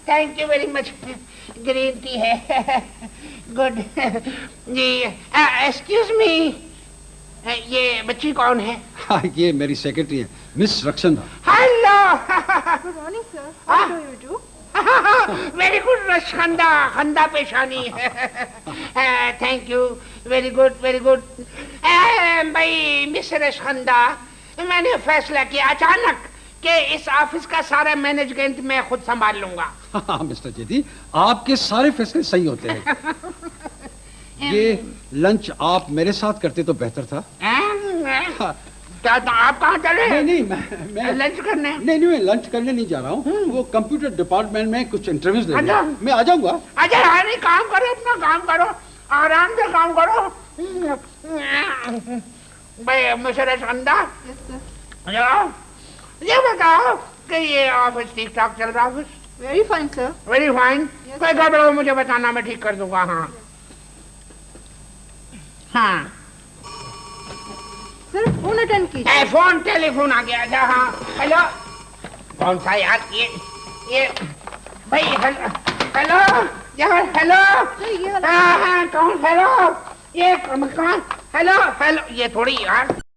thank you very much. Green tea है, गुड जी। एक्सक्यूज मी, ये बच्ची कौन है? हाँ, ये मेरी सेक्रेटरी है, miss Rakshanda. Hello. Good morning sir, how do you do? Very good Rakshanda, खंदा पेशानी। Thank you, very good. भाई मिस रक्षंदा, मैंने फैसला किया अचानक कि इस ऑफिस का सारा मैनेजमेंट मैं खुद संभाल लूंगा। हाँ मिस्टर जेदी, आपके सारे फैसले सही होते हैं। ये लंच आप मेरे साथ करते तो बेहतर था। क्या आप कहाँ चले? नहीं मैं लंच करने। नहीं मैं लंच करने नहीं जा रहा हूँ, वो कंप्यूटर डिपार्टमेंट में कुछ इंटरव्यूज लेने। मैं आ जाऊंगा। अच्छा नहीं, काम करो, अपना काम करो, आराम से काम करो। भाई मिस्टर रक्षंदा, ये बताओ कि ये ऑफिस ठीक ठाक चल रहा है? Very fine sir. Very fine. कोई गड़बड़ हो मुझे बताना, मैं ठीक कर दूंगा। हाँ सर फोन अटेंड कीजिए। फोन टेलीफोन आ गया। अच्छा हाँ, हेलो। कौन सा यार? ये भाई हेलो यार, हेलो। हाँ कौन? हेलो ये कौन? हेलो ये थोड़ी यार,